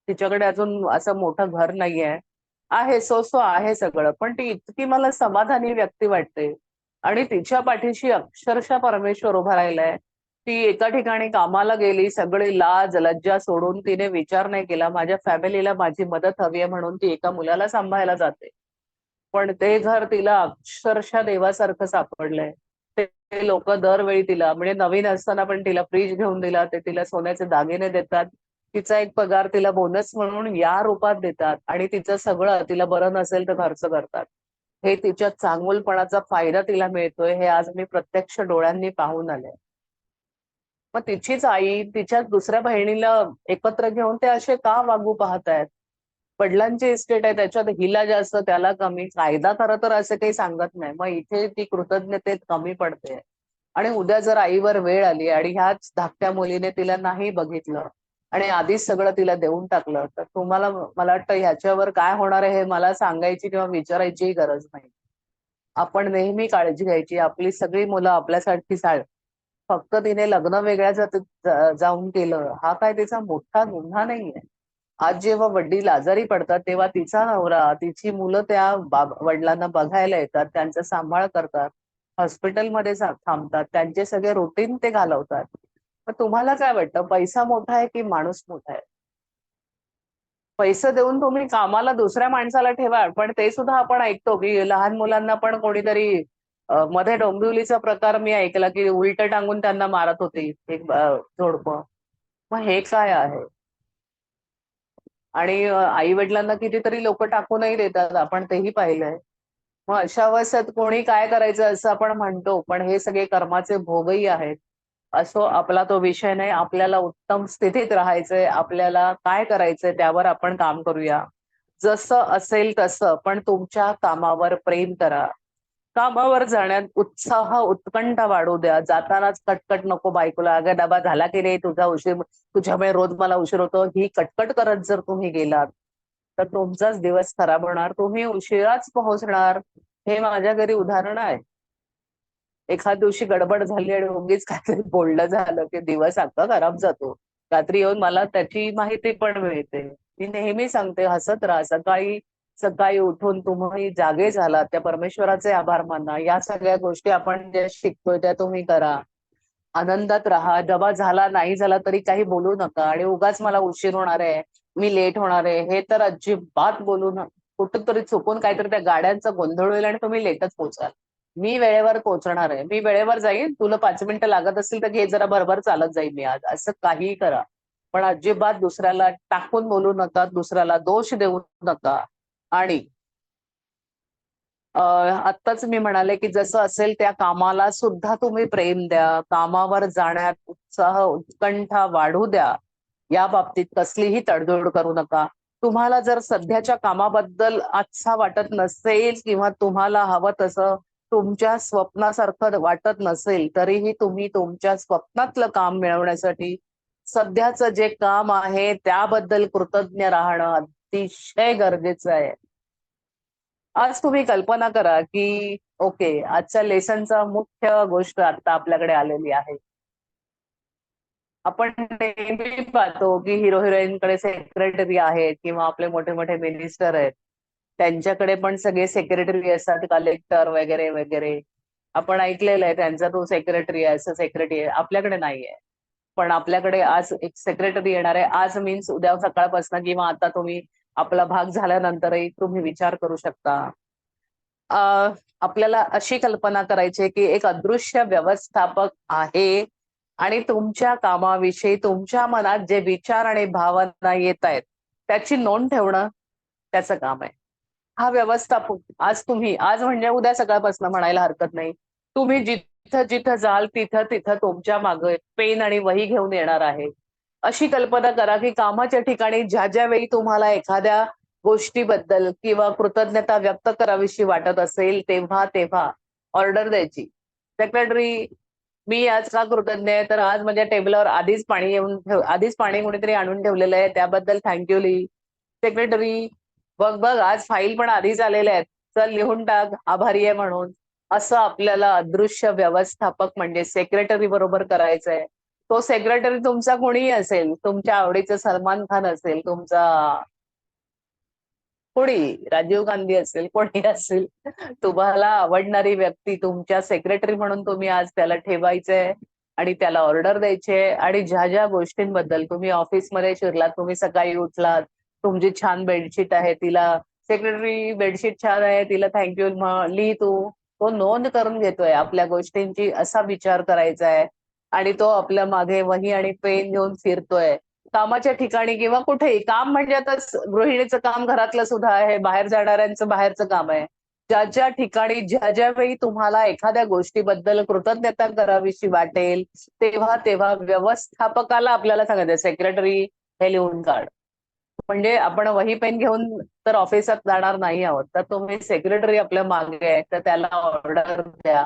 तिच्याकडे अजून असं मोठं घर नाहीये. आहे, सो आहे सगळं. पण ती इतकी मला समाधानी व्यक्ती वाटते. आणि तिच्या पाठीशी अक्षरशः परमेश्वर उभा राहिलाय. ती एका ठिकाणी कामाला गेली, सगळी लाज लज्जा सोडून तिने विचार नाही केला, माझ्या फॅमिलीला माझी मदत हवी आहे म्हणून ती एका मुलाला सांभाळायला जाते. पण ते घर तिला अक्षरशः देवासारखं सापडलंय. ते लोक दरवेळी तिला, म्हणजे नवीन असताना पण तिला फ्रीज घेऊन दिला, ते तिला सोन्याचे दागिने देतात. तिचा एक पगार तिला बोनस म्हणून या रूपात देतात, आणि तिचं सगळं, तिला बरं नसेल तर खर्च करतात. हे तिच्या चांगुलपणाचा फायदा तिला मिळतोय, हे आज मी प्रत्यक्ष डोळ्यांनी पाहून आले. मग तिचीच आई तिच्याच दुसऱ्या बहिणीला एकत्र घेऊन ते असे का वागू पाहतायत? वडिलांची इस्टेट आहे, त्याच्यात हिला जास्त त्याला कमी. कायदा खरं तर असं काही सांगत नाही. मग इथे ती कृतज्ञतेत कमी पडते. आणि उद्या जर आईवर वेळ आली आणि ह्याच धाकट्या मुलीने तिला नाही बघितलं आणि आधीच सगळं तिला देऊन टाकलं, तर तुम्हाला, मला वाटतं ह्याच्यावर काय होणार आहे हे मला सांगायची किंवा विचारायचीही गरज नाही. आपण नेहमी काळजी घ्यायची. आपली सगळी मुलं आपल्यासाठी फक्त तिने लग्न वेगळ्या जाऊन केलं, हा काय तिचा मोठा गुन्हा नाहीये. आज जेव्हा वडील आजारी पडतात तेव्हा तिचा नवरा, तिची मुलं त्या वडिलांना बघायला येतात, त्यांचा सांभाळ करतात, हॉस्पिटलमध्ये थांबतात, त्यांचे सगळे रुटीन ते घालवतात. मग तुम्हाला काय वाटतं, पैसा मोठा आहे की माणूस मोठा आहे? पैसे देऊन तुम्ही कामाला दुसऱ्या माणसाला ठेवा, पण ते सुद्धा आपण ऐकतो की लहान मुलांना पण कोणीतरी मध्ये डोंबिवलीचा प्रकार मी ऐकला की उलट टांगून त्यांना मारत होती एक जोडपं. मग हे काय आहे? आणि आई वडिलांना कितीतरी लोक टाकूनही देतात, आपण तेही पाहिलंय. मग अशा अवस्थेत कोणी काय करायचं असं आपण म्हणतो, पण हे सगळे कर्माचे भोगही आहेत. असो, आपला तो विषय नाही. आपल्याला उत्तम स्थितीत राहायचंय, आपल्याला काय करायचंय त्यावर आपण काम करूया. जसं असेल तसं, पण तुमच्या कामावर प्रेम करा. कामावर जाण्यात उत्साह, उत्कंठा वाढू द्या. जातानाच कटकट नको बायकोला, "अगं डबा झाला की नाही? तुझा उशीर, तुझ्यामुळे रोज मला उशीर होतो." ही कटकट करत जर तुम्ही गेलात, तर तुमचाच दिवस खराब होणार. तुम्ही उशिराच पोहोचणार. हे माझ्या घरी उदाहरण आहे. एखाद दिवशी गडबड झाली आणि उगीच काहीतरी बोलणं झालं, की दिवस अख्खा खराब जातो. रात्री येऊन मला त्याची माहिती पण मिळते. मी नेहमी सांगते, हसत राहा. सकाळी सकाळी उठून तुम्ही जागे झालात, त्या परमेश्वराचे आभार माना. या सगळ्या गोष्टी आपण ज्या शिकतोय त्या तुम्ही करा. आनंदात राहा. डबा झाला, नाही झाला तरी काही बोलू नका आणि उगाच मला उशीर होणार आहे, मी लेट होणार आहे, हे तर अजिबात बोलू नका. कुठेतरी चुकून काहीतरी त्या गाड्यांचा गोंधळ होईल आणि तुम्ही लेटच पोहोचाल. मी वेळेवर पोहोचणार आहे. मी वेळेवर जाईन. तुला 5 मिनिटं लागत असतील तर घे, जरा भरभर चालत जाईन मी आज. असं काहीही करा. पण अजिबात दुसऱ्याला टाकून बोलू नका, दुसऱ्याला दोष देऊ नका. आणि आत्ताच मी म्हणाले, की जसं असेल त्या कामाला सुद्धा तुम्ही प्रेम द्या. कामावर जाण्यात उत्साह, उत्कंठा वाढू द्या. या बाबतीत कसलीही तडजोड करू नका. तुम्हाला जर सध्याच्या कामाबद्दल अच्छा वाटत नसेल किंवा तुम्हाला हवं तसं तुमच्या स्वप्नासारखं वाटत नसेल, तरीही तुम्ही तुमच्या स्वप्नातलं काम मिळवण्यासाठी सध्याचं जे काम आहे त्याबद्दल कृतज्ञ राहणं अतिशय गरजेचं आहे. आज तुम्ही कल्पना करा, की ओके, आजच्या लेसनचा मुख्य गोष्ट आता आपल्याकडे आलेली आहे. आपण नेहमी पाहतो, की हिरो-हिरोईनकडे सेक्रेटरी आहेत किंवा आपले मोठे-मोठे मिनिस्टर आहेत. त्यांच्याकडे पण सगळे सेक्रेटरी असतात, कलेक्टर वगैरे, वगैरे. आपण ऐकलेलं आहे त्यांचा तो सेक्रेटरी आहे, असं सेक्रेटरी आहे. आपल्याकडे नाहीये. पण आपल्याकडे आज एक सेक्रेटरी येणार आहे. आज मीन्स उद्या सकाळपासून किंवा आता तुम्ही आपला भाग झाल्यानंतरही तुम्ही विचार करू शकता. अ, आपल्याला अशी कल्पना करायची आहे, की एक अदृश्य व्यवस्थापक आहे आणि तुमच्या कामाविषयी तुमच्या मनात जे विचार आणि भावना येतायत, त्याची नोंद ठेवणं त्याचं काम आहे. हा व्यवस्थापक आज म्हणजे उद्या सकाळपासून म्हणायला हरकत नाही. तुम्ही जिथं-जिथं जाल तिथं-तिथं तुमच्या मागे पेन आणि वही घेऊन येणार आहे. अशी कल्पना करा, की कामाच्या ठिकाणी ज्या वेळी तुम्हाला एखाद्या गोष्टीबद्दल किंवा कृतज्ञता व्यक्त करावीशी वाटत असेल, तेव्हा ऑर्डर द्यायची. सेक्रेटरी, मी आज का कृतज्ञ आहे, तर आज माझ्या टेबलवर आधीच पाणी कोणीतरी आणून ठेवलेलं आहे, त्याबद्दल थँक यू लिही. सेक्रेटरी, बघ, बघ, आज फाईल पण आधीच आलेल्या आहेत. चल लिहून टाक, आभारी आहे म्हणून. असं आपल्याला अदृश्य व्यवस्थापक म्हणजे सेक्रेटरी बरोबर करायचंय. तो सेक्रेटरी तुमचा कोणीही असेल, तुमच्या आवडीचा सलमान खान असेल, तुमचा कोणी राजीव गांधी असेल, कोणी असेल. तुम्हाला आवडणारी व्यक्ती तुमच्या सेक्रेटरी म्हणून तुम्ही आज त्याला ठेवायचंय आणि त्याला ऑर्डर द्यायची आहे आणि ज्या गोष्टींबद्दल तुम्ही ऑफिसमध्ये शिरलात, तुम्ही सकाळी उठलात, तुमची छान बेडशीट आहे, तिला सेक्रेटरी बेडशीट छान आहे, तिला थँक यू लिही तू. तो नोंद करून घेतोय आपल्या गोष्टींची, असा विचार करायचा आहे आणि तो आपल्या मागे वही आणि पेन घेऊन फिरतोय. कामाच्या ठिकाणी किंवा कुठेही काम म्हणजे आता गृहिणीचं काम घरातलं सुद्धा आहे, बाहेर जाणाऱ्यांचं बाहेरचं काम आहे. ज्या ठिकाणी ज्या वेळी तुम्हाला एखाद्या गोष्टीबद्दल कृतज्ञता करावीशी वाटेल, तेव्हा व्यवस्थापकाला आपल्याला सांगायचं, सेक्रेटरी हे लिहून काढ. म्हणजे आपण वही पेन घेऊन तर ऑफिसात जाणार नाही आहोत. तर तुम्ही सेक्रेटरी आपल्या मागे आहे, तर त्याला ऑर्डर द्या.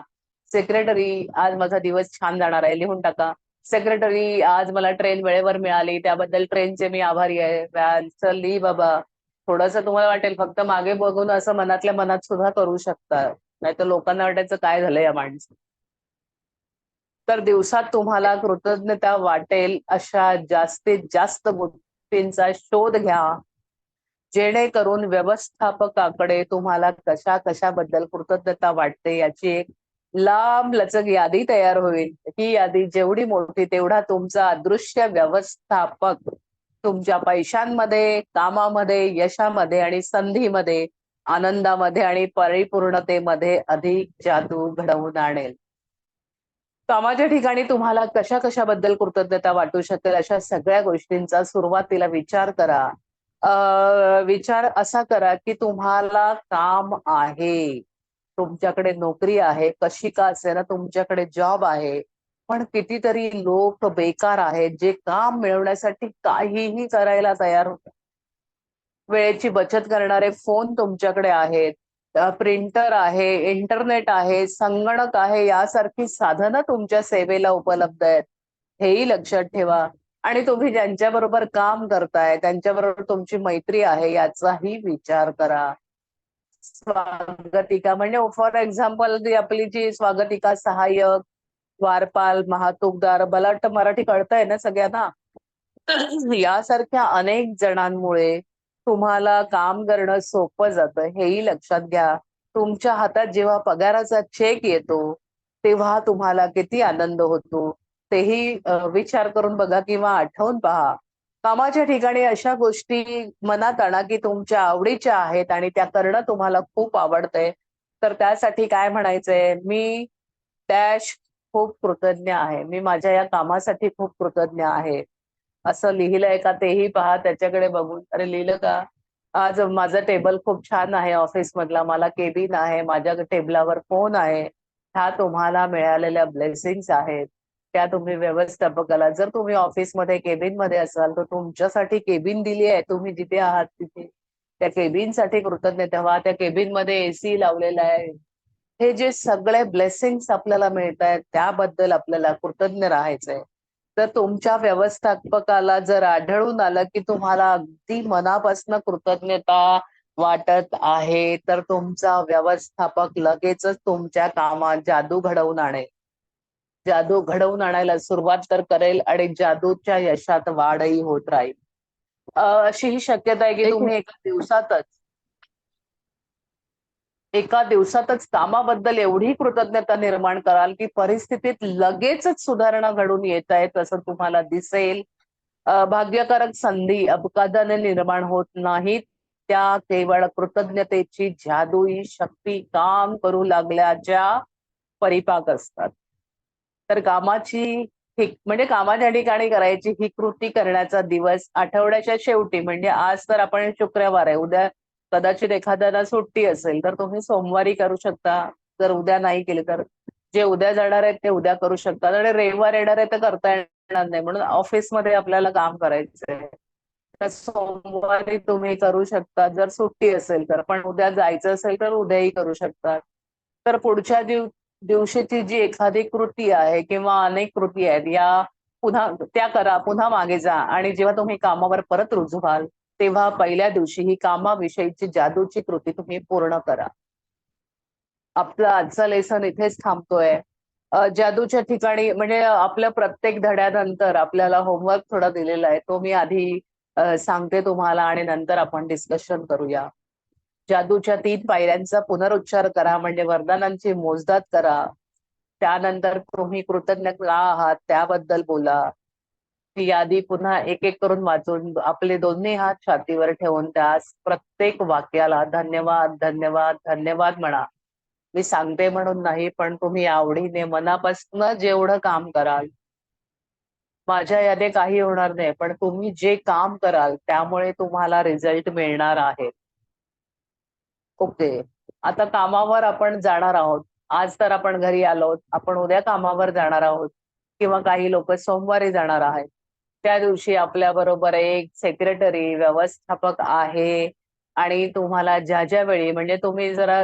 सेक्रेटरी, आज माझा दिवस छान जाणार आहे, लिहून टाका. सेक्रेटरी, आज मला ट्रेन वेळेवर मिळाली, त्याबद्दल ट्रेनचे मी आभारी आहे. चल लिही बाबा. थोडंसं तुम्हाला वाटेल, फक्त मागे बघून असं मनातल्या मनात सुद्धा करू शकता. नाहीतर लोकांना वाटायचं काय झालं या माणसाला. तर दिवसात तुम्हाला कृतज्ञता वाटेल अशा जास्तीत जास्त गोष्टींचा शोध घ्या. जेणेकरून व्यवस्थापकाकडे तुम्हाला कशाबद्दल कृतज्ञता वाटते याची एक लांबलचक यादी तयार होईल. ही यादी जेवढी मोठी तेवढा तुमचा अदृश्य व्यवस्थापक तुमच्या पैशांमध्ये, कामामध्ये, यशामध्ये आणि संधीमध्ये आनंदामध्ये आणि परिपूर्णतेमध्ये अधिक जादू घडवून आणेल. कामाच्या ठिकाणी तुम्हाला कशा कशाबद्दल कृतज्ञता वाटू शकेल अशा सगळ्या गोष्टींचा सुरुवातीला विचार करा. विचार असा करा की तुम्हाला काम आहे, तुमच्याकडे नोकरी आहे, कशी का असेना तुमच्याकडे जॉब आहे. पण कितीतरी लोक बेकार आहेत जे काम मिळवण्यासाठी काहीही करायला तयार होतात. वेळेची बचत करणारे फोन तुमच्याकडे आहेत, प्रिंटर आहे, इंटरनेट आहे, संगणक आहे, यासारखी साधनं तुमच्या सेवेला उपलब्ध आहेत. हेही लक्षात ठेवा. आणि तुम्ही ज्यांच्याबरोबर काम करताय, त्यांच्याबरोबर तुमची मैत्री आहे याचाही विचार करा. स्वागतिका म्हणजे फॉर एक्झाम्पल आपली जी स्वागतिका, सहाय्यक, द्वारपाल, महातूकदार, मला वाटतं मराठी कळतंय ना सगळ्यांना? यासारख्या अनेक जणांमुळे तुम्हाला काम करणं सोपं जातं, हेही लक्षात घ्या. तुमच्या हातात जेव्हा पगाराचा चेक येतो, तेव्हा तुम्हाला किती आनंद होतो, तेही विचार करून बघा किंवा आठवून पहा. कामाच्या ठिकाणी अशा गोष्टी मनात आणा, की तुमच्या आवडीच्या आहेत आणि त्या करणं तुम्हाला खूप आवडतंय. तर त्यासाठी काय म्हणायचंय, मी डॅश खूप कृतज्ञ आहे. मी माझ्या या कामासाठी खूप कृतज्ञ आहे. असं लिहिलंय का तेही पहा त्याच्याकडे बघून. अरे लिहिलं का? आज माझं टेबल खूप छान आहे ऑफिसमधला. मला केबिन आहे. माझ्या टेबलावर फोन आहे. ह्या तुम्हाला मिळालेल्या ब्लेसिंग्स आहेत. त्या तुम्ही व्यवस्थापकाला जर तुम्ही ऑफिसमध्ये केबिनमध्ये असाल, तर तुमच्यासाठी केबिन दिली आहे. तुम्ही जिथे आहात तिथे. त्या केबिनसाठी कृतज्ञता व्हा. त्या केबिनमध्ये एसी लावलेला आहे. हे जे सगळे ब्लेसिंग्स आपल्याला मिळतायत त्याबद्दल आपल्याला कृतज्ञ राहायचंय. तर तुमच्या व्यवस्थापकाला जर आढळून आलं की तुम्हाला अगदी मनापासून कृतज्ञता वाटत आहे, तर तुमचा व्यवस्थापक लगेचच तुमच्या कामात जादू घडवून आणेल. जादू घडवून आणायला सुरुवात तर करेल आणि जादूच्या यशात वाढही होत राहील. अशी ही शक्यता आहे की
एक
तुम्ही एका दिवसातच कामाबद्दल एवढी कृतज्ञता निर्माण कराल की परिस्थितीत लगेचच सुधारणा घडून येत आहेत असं तुम्हाला दिसेल. भाग्यकारक संधी अपघाताने निर्माण होत नाहीत. त्या केवळ कृतज्ञतेची जादुई शक्ती काम करू लागल्याच्या परिपाक असतात. तर म्हणजे कामाच्या ठिकाणी करायची ही कृती करण्याचा दिवस आठवड्याच्या शेवटी म्हणजे आज तर आपण शुक्रवार आहे, उद्या कदाचित एखाद्याला सुट्टी असेल तर तुम्ही सोमवारी करू शकता. जर उद्या नाही केली तर जे उद्या जाणार आहेत ते उद्या करू शकतात आणि रविवार येणार आहे तर करता येणार नाही, म्हणून ऑफिसमध्ये आपल्याला काम करायचंय तर सोमवारी तुम्ही करू शकता. जर सुट्टी असेल तर, पण उद्या जायचं असेल तर उद्याही करू शकतात. तर पुढच्या दिवशीची जी एखादी कृती आहे किंवा अनेक कृती आहेत या पुन्हा त्या करा, पुन्हा मागे जा आणि जेव्हा तुम्ही कामावर परत रुजू व्हाल तेव्हा पहिल्या दिवशी ही कामाविषयीची जादूची कृती तुम्ही पूर्ण करा. आपलं आजचा लेसन इथेच थांबतोय. जादूच्या ठिकाणी म्हणजे आपल्या प्रत्येक धड्यानंतर आपल्याला होमवर्क थोडा दिलेला आहे. तो मी आधी सांगते तुम्हाला आणि नंतर आपण डिस्कशन करूया. जादूच्या 3 पायऱ्यांचा पुनरुच्चार करा म्हणजे वरदानांची मोजदाद करा. त्यानंतर तुम्ही कृतज्ञ का आहात त्याबद्दल बोला. ती यादी पुन्हा एक-एक करून वाचून आपले दोन्ही हात छातीवर ठेवून त्यास प्रत्येक वाक्याला धन्यवाद, धन्यवाद, धन्यवाद म्हणा. मी सांगते म्हणून नाही, पण तुम्ही आवडीने मनापासून जेवढं काम कराल, माझ्या याने काही होणार नाही, पण तुम्ही जे काम कराल त्यामुळे तुम्हाला रिझल्ट मिळणार आहे. ओके. आता कामावर आपण जाणार आहोत. आज तर आपण घरी आलोत. आपण उद्या कामावर जाणार आहोत किंवा काही लोक सोमवारी जाणार आहेत. त्या दिवशी आपल्या बरोबर एक सेक्रेटरी, व्यवस्थापक आहे आणि तुम्हाला ज्या वेळी म्हणजे तुम्ही जरा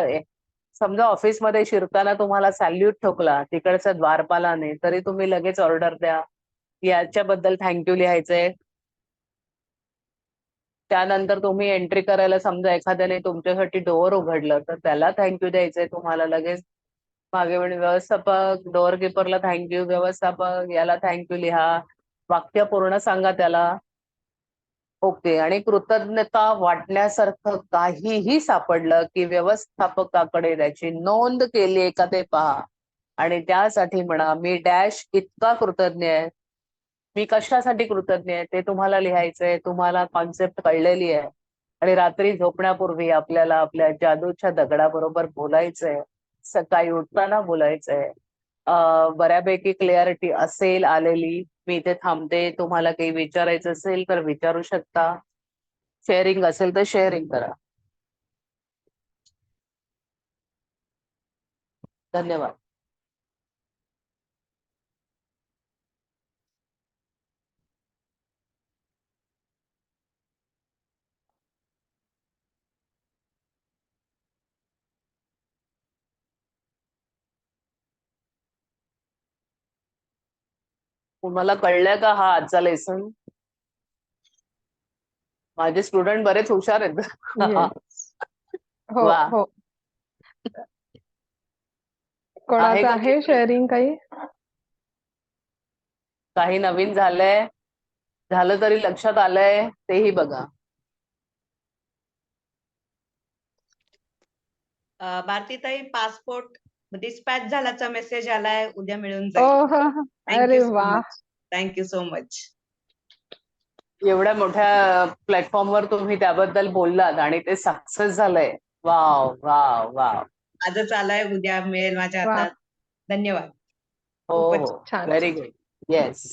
समजा ऑफिसमध्ये शिरताना तुम्हाला सॅल्यूट ठोकला तिकडच्या द्वारपालाने, तरी तुम्ही लगेच ऑर्डर द्या. याच्याबद्दल थँक्यू लिहायचंय. त्यानंतर तुम्ही एंट्री करायला समजा एखाद्याने तुमच्यासाठी डोअर उघडलं तर त्याला थँक्यू द्यायचंय तुम्हाला लगेच. मागे म्हणे व्यवस्थापक, डोअर कीपरला थँक्यू, व्यवस्थापक याला थँक्यू लिहा. वाक्य पूर्ण सांगा त्याला. ओके. आणि कृतज्ञता वाटण्यासारखं काहीही सापडलं की व्यवस्थापकाकडे त्याची नोंद केली का ते पहा आणि त्यासाठी म्हणा मी डॅश इतका कृतज्ञ आहे. मी कशासाठी कृतज्ञ आहे ते तुम्हाला लिहायचंय. तुम्हाला कॉन्सेप्ट कळलेली आहे आणि रात्री झोपण्यापूर्वी आपल्याला आपल्या जादूच्या दगडाबरोबर बोलायचंय, सकाळी उठताना बोलायचंय. बऱ्यापैकी क्लिअरिटी असेल आलेली. मी इथे थांबते. तुम्हाला काही विचारायचं असेल तर विचारू शकता. शेअरिंग असेल तर शेअरिंग करा. धन्यवाद. तुम्हाला कळलं का हा आजचा लेसन? माझे स्टुडंट बरेच हुशार आहेत.
येस. हो
वा.
हो.
आहे
कोणाचं
का
आहे शेअरिंग काही?
काही नवीन झालंय, झालं तरी लक्षात आलंय तेही बघा.
भारतीताई, पासपोर्ट डिस्पॅच झाल्याचा मेसेज आलाय, उद्या मिळून
ओ
जाईल.
हो हो. अरे
थँक्यू सो
वा.
मच. Thank you so much.
एवढ्या मोठ्या प्लॅटफॉर्मवर तुम्ही त्याबद्दल बोललात आणि ते सक्सेस झालंय. Wow wow wow.
आजच आलाय, उद्या मिळेल माझ्या
वा.
हातात. धन्यवाद.
हो
खूपच
हो.
छान.
Very good. येस.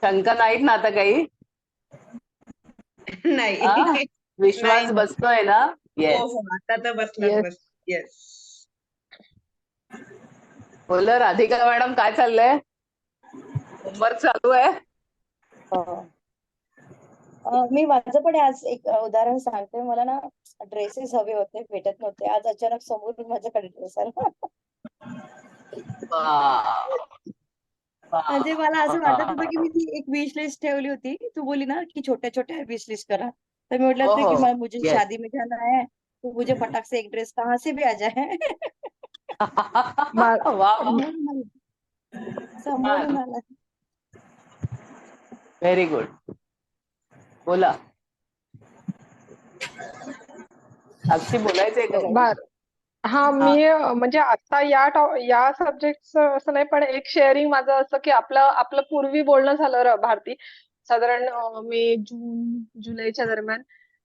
शंका नाहीत ना आता काही?
नाही.
विश्वास
नाही.
बसतोय ना?
हो
येस.
हो, आता तर बसलाच
येस.
बस. येस.
बोल राधिका मॅडम, काय चाललंय? होमवर्क चालू आहे?
मी माझं पण आज एक उदाहरण सांगते. मला ना ड्रेसेस हवे होते, भेटत नव्हते. आज अचानक समोरून माझ्याकडे ड्रेस आला.
वाव.
म्हणजे मला असं वाटत होतं की मी ती एक विश लिस्ट ठेवली होती. तू बोली ना की छोट्या छोट्या विश लिस्ट करा, तर मी म्हटलं
हो
होतं की
हो.
मुझे
येस.
शादी में जाना है, तो मुझे फटाक से एक ड्रेस कहाँ से भी आ जाए.
वाव.
समोरून आला. समोरून आला.
Very good. बोला. साक्षी, बोलायचंय का काही?
बर. हा,
हा.
मी म्हणजे आता या सब्जेक्टचं असं नाही, पण एक शेअरिंग माझं असं की आपलं आपलं पूर्वी बोलणं झालं भारती. साधारण मे जुलैच्या दरम्यान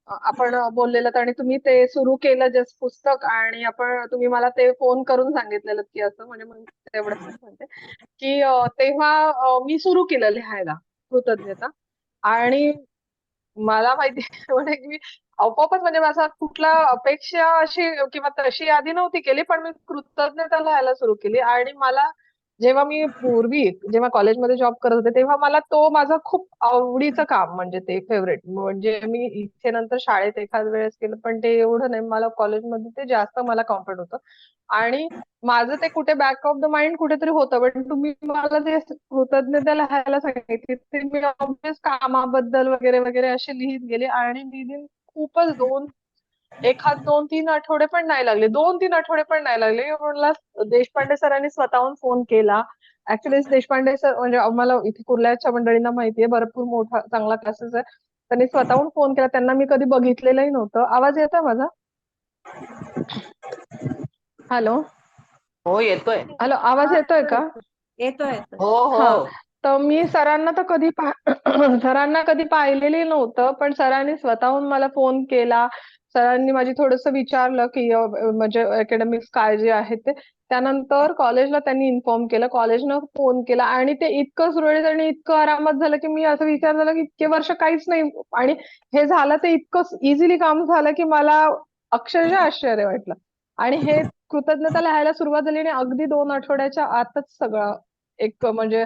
आपण बोललेलं आणि तुम्ही ते सुरू केलं जस्ट पुस्तक, आणि तुम्ही मला ते फोन करून सांगितलेलं की असं, म्हणजे मग तेवढंच म्हणते की तेव्हा मी सुरू केलं लिहायला कृतज्ञता. आणि मला माहिती म्हणजे की मी आपोआपच, म्हणजे माझा कुठला अपेक्षा अशी किंवा तशी यादी नव्हती केली, पण मी कृतज्ञता लिहायला सुरू केली. आणि मला जेव्हा मी पूर्वी जेव्हा कॉलेजमध्ये जॉब करत होते, तेव्हा मला तो माझं खूप आवडीचं काम, म्हणजे ते फेवरेट. म्हणजे मी इथे नंतर शाळेत एखाद वेळेस केलं, पण ते एवढं नाही. मला कॉलेजमध्ये ते जास्त मला कम्फर्ट होतं. आणि माझं ते कुठे बॅक ऑफ द माइंड कुठेतरी होतं, पण तुम्ही मला ते कृतज्ञता लिहायला सांगितली, ते मी ऑब्वियस कामाबद्दल वगैरे वगैरे असे लिहित गेले. आणि लिहिली खूपच एखाद 2-3 आठवडे पण नाही लागले. 2-3 आठवडे पण नाही लागले. म्हणला देशपांडे सरांनी स्वतःहून फोन केला. ऍक्च्युली देशपांडे सर म्हणजे आम्हाला इथे कुर्ल्याच्या मंडळींना माहितीये, भरपूर मोठा चांगला क्लासेस आहे. त्यांनी स्वतःहून फोन केला. त्यांना मी कधी बघितलेलंही नव्हतं. आवाज येतोय माझा? हॅलो
हो, येतोय.
हॅलो, आवाज येतोय का?
येतोय.
हो
हा,
हो.
तर मी सरांना तर कधी सरांना कधी पाहिलेली नव्हतं, पण सरांनी स्वतःहून मला फोन केला. सरांनी माझी थोडंसं विचारलं की म्हणजे अकॅडमिक्स काय जे आहेत ते. त्यानंतर कॉलेजला त्यांनी इन्फॉर्म केलं, कॉलेजनं फोन केला, आणि ते इतकं सुरळीत आणि इतकं आरामात झालं की मी असं विचार झाला की इतके वर्ष काहीच नाही, आणि हे झालं ते इतकं इझिली काम झालं की मला अक्षरशः आश्चर्य वाटलं. आणि हे कृतज्ञता लिहायला सुरुवात झाली आणि अगदी 2 आठवड्याच्या आतच सगळं एक म्हणजे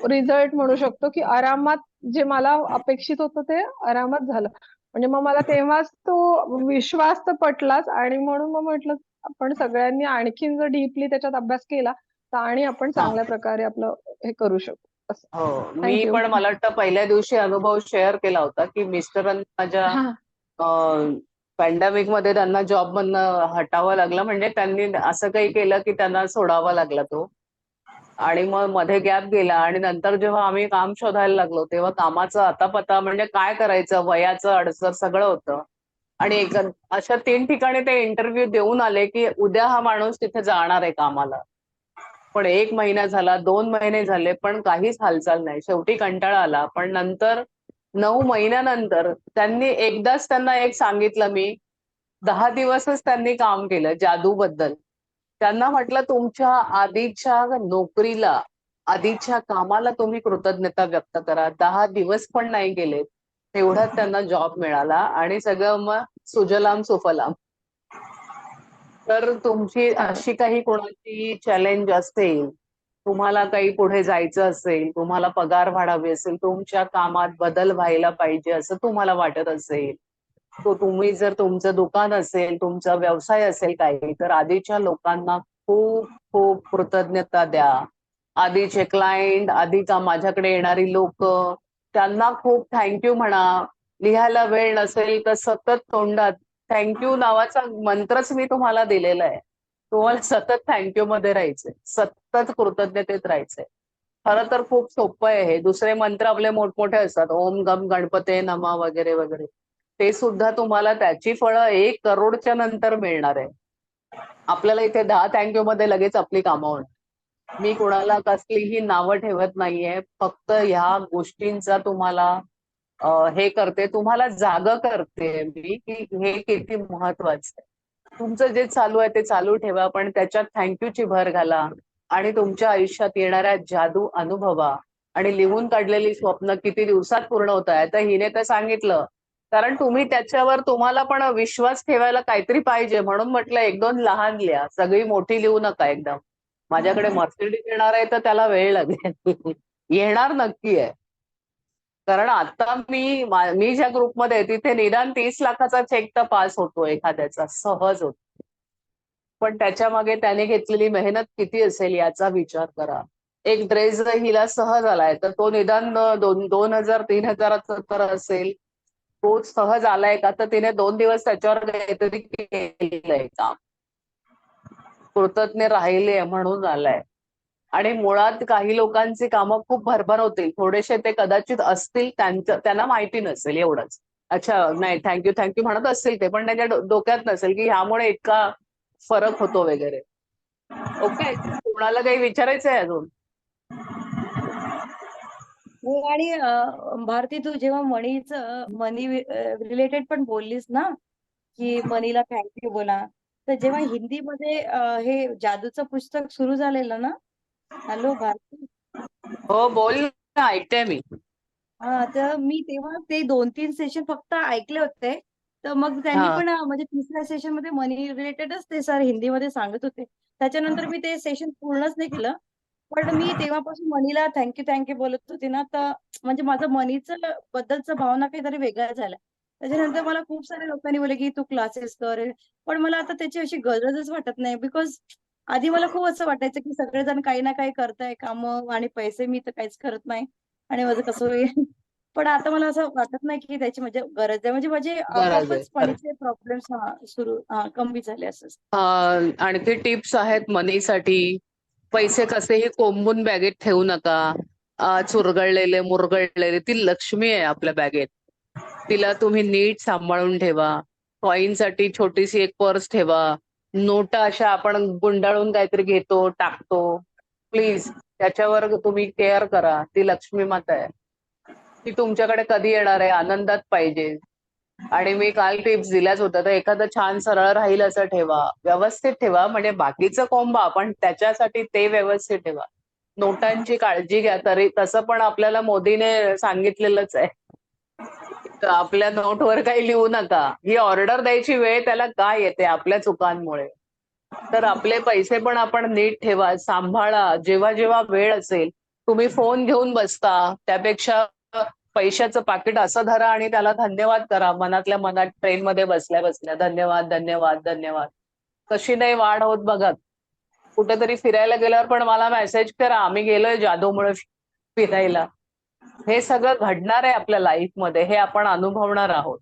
रिझल्ट म्हणू शकतो की आरामात जे मला अपेक्षित होतं ते आरामात झालं. म्हणजे मग मला तेव्हाच तो विश्वास तर पटलाच, आणि म्हणून मग म्हटलं आपण सगळ्यांनी आणखीन जर डीपली त्याच्यात अभ्यास केला तर आणि आपण
हा.
चांगल्या प्रकारे आपलं हे करू शकतो असं.
हो, मी
थँक्यू.
पण मला वाटतं पहिल्या दिवशी अनुभव शेअर केला होता की मिस्टरांना माझ्या
हा
पॅन्डेमिक मध्ये त्यांना जॉब मधनं हटावं लागलं. म्हणजे त्यांनी असं काही केलं की त्यांना सोडावा लागला तो. आणि मग मध्ये गॅप गेला, आणि नंतर जेव्हा आम्ही काम शोधायला लागलो तेव्हा कामाचं अतापता, म्हणजे काय करायचं, वयाचं अडसर सगळं होतं. आणि अशा 3 ठिकाणी ते इंटरव्ह्यू देऊन आले की उद्या हा माणूस तिथे जाणार आहे कामाला. पण 1 महिना झाला, 2 महिने झाले, पण काहीच हालचाल नाही. शेवटी कंटाळा आला. पण नंतर 9 महिन्यानंतर त्यांनी एकदाच त्यांना एक सांगितलं मी, 10 दिवसच त्यांनी काम केलं जादूबद्दल. त्यांना म्हटलं तुमच्या आधीच्या नोकरीला, आधीच्या कामाला तुम्ही कृतज्ञता व्यक्त करा. 10 दिवस पण नाही गेले, तेवढ्यात त्यांना जॉब मिळाला आणि सगळं मग सुजलाम सुफलाम. तर तुमची अशी काही कोणाची चॅलेंज असेल, तुम्हाला काही पुढे जायचं असेल, तुम्हाला पगार वाढावी असेल, तुमच्या कामात बदल व्हायला पाहिजे असं तुम्हाला वाटत असेल, तो तुम्ही जर तुमचं दुकान असेल, तुमचा व्यवसाय असेल काही, तर आधीच्या लोकांना खूप खूप कृतज्ञता द्या. आधीचे क्लायंट, आधी का माझ्याकडे येणारी लोक, त्यांना खूप थँक्यू म्हणा. लिहायला वेळ नसेल तर सतत तोंडात थँक्यू नावाचा मंत्रच मी तुम्हाला दिलेला आहे. तुम्हाला सतत थँक्यू मध्ये राहायचंय, सतत कृतज्ञतेत राहायचंय. खरं तर खूप सोपं आहे हे. दुसरे मंत्र आपले मोठमोठे असतात, ओम गम गणपते नमः वगैरे वगैरे. ते सुद्धा तुम्हाला त्याची फळं 1 करोडच्या नंतर मिळणार आहे. आपल्याला इथे 10 थँक्यू मध्ये लगेच आपली कामं होणार. मी कोणाला कसलीही नावं ठेवत नाहीये, फक्त ह्या गोष्टींचा तुम्हाला हे करते, तुम्हाला जागं करते मी की हे किती महत्वाचं आहे. तुमचं जे चालू आहे ते चालू ठेवा, पण त्याच्यात थँक्यूची भर घाला आणि तुमच्या आयुष्यात येणाऱ्या जादू अनुभवा. आणि लिहून काढलेली स्वप्न किती दिवसात पूर्ण होत आहे, तर हिने तर सांगितलं. कारण तुम्ही त्याच्यावर तुम्हाला पण विश्वास ठेवायला काहीतरी पाहिजे, म्हणून म्हटलं 1-2 लहान लिहा, सगळी मोठी लिहू नका एकदम. माझ्याकडे मर्सिडीज येणार आहे तर त्याला वेळ लागेल. येणार नक्की आहे. कारण आता मी ज्या ग्रुपमध्ये आहे तिथे निदान 30 लाखाचा चेक तर पास होतो एखाद्याचा, सहज होतो. पण त्याच्या मागे त्याने घेतलेली मेहनत किती असेल याचा विचार करा. एक ड्रेस जर हिला सहज आलाय तर तो निदान 2,000-3,000चा तर असेल. तो सहज आलाय का, तर तिने 2 दिवस त्याच्यावर काहीतरी केलंय काम, कृतज्ञ राहिले म्हणून आलाय. आणि मुळात काही लोकांची कामं खूप भरभर होतील, थोडेसे ते कदाचित असतील, त्यांना माहिती नसेल एवढंच. अच्छा नाही, थँक्यू म्हणत असतील ते, पण त्यांच्या डोक्यात नसेल की ह्यामुळे इतका फरक होतो वगैरे. ओके, कोणाला काही विचारायचं आहे अजून?
हो आणि भारती तू जेव्हा मनी रिलेटेड पण बोललीस ना, की मनीला थँक्यू बोला. तर जेव्हा हिंदीमध्ये हे जादूचं पुस्तक सुरू झालेलं ना, हॅलो भारती.
हो बोल ना, ऐकते मी.
हा तर मी तेव्हा ते 2-3 सेशन फक्त ऐकले होते. तर मग त्यांनी
हा
पण म्हणजे तिसऱ्या सेशन मध्ये मनी रिलेटेडच ते सर हिंदीमध्ये सांगत होते. त्याच्यानंतर मी ते सेशन पूर्णच नाही केलं. पण मी तेव्हापासून मनीला थँक्यू बोलत होते ना, तर म्हणजे माझं मनीचं बद्दलचं भावना काहीतरी वेगळ्या झाल्या. त्याच्यानंतर मला खूप साऱ्या लोकांनी बोलले की तू क्लासेस कर. पण मला आता त्याची अशी गरजच वाटत नाही. बिकॉज आधी मला खूप असं वाटायचं की सगळेजण काही ना काही करताय कामं आणि पैसे मी तर काहीच करत नाही. आणि माझं कसं होईल. पण आता मला असं वाटत नाही की त्याची म्हणजे गरज आहे. म्हणजे माझे
गरज आहे
आपोआपच
खरं.
मनीचे प्रॉब्लेम्स कमी झाले असं.
आणखी टिप्स आहेत मनीसाठी. पैसे कसेही कोंबून बॅगेत ठेवू नका. चुरगळलेले मुरगळलेले, ती लक्ष्मी आहे आपल्या बॅगेत, तिला तुम्ही नीट सांभाळून ठेवा. कॉईनसाठी छोटीशी एक पर्स ठेवा. नोटा अशा आपण गुंडाळून काहीतरी घेतो टाकतो, प्लीज त्याच्यावर तुम्ही केअर करा. ती लक्ष्मी माता आहे, ती तुमच्याकडे कधी येणार आहे, आनंदात पाहिजे. आणि मी काल टिप्स दिल्याच होत्या, तर एखादं छान सरळ राहील असं ठेवा, व्यवस्थित ठेवा. म्हणजे बाकीचं कोंबा पण त्याच्यासाठी ते व्यवस्थित ठेवा. नोटांची काळजी घ्या. तरी तसं पण आपल्याला मोदीने सांगितलेलंच आहे, तर आपल्या नोटवर काही लिहू नका. ही ऑर्डर द्यायची वेळ त्याला काय येते आपल्या चुकांमुळे. तर आपले पैसे पण आपण नीट ठेवा, सांभाळा. जेव्हा जेव्हा वेळ असेल, तुम्ही फोन घेऊन बसता त्यापेक्षा पैशाचं पाकिट असं धरा आणि त्याला धन्यवाद करा मनातल्या मनात, ट्रेनमध्ये बसल्या बसल्या धन्यवाद धन्यवाद धन्यवाद. कशी नाही वाढ होत बघा. कुठेतरी फिरायला गेल्यावर पण मला मेसेज करा, आम्ही गेलोय जादूमुळे फिरायला. हे सगळं घडणार आहे आपल्या लाईफमध्ये, हे आपण अनुभवणार आहोत.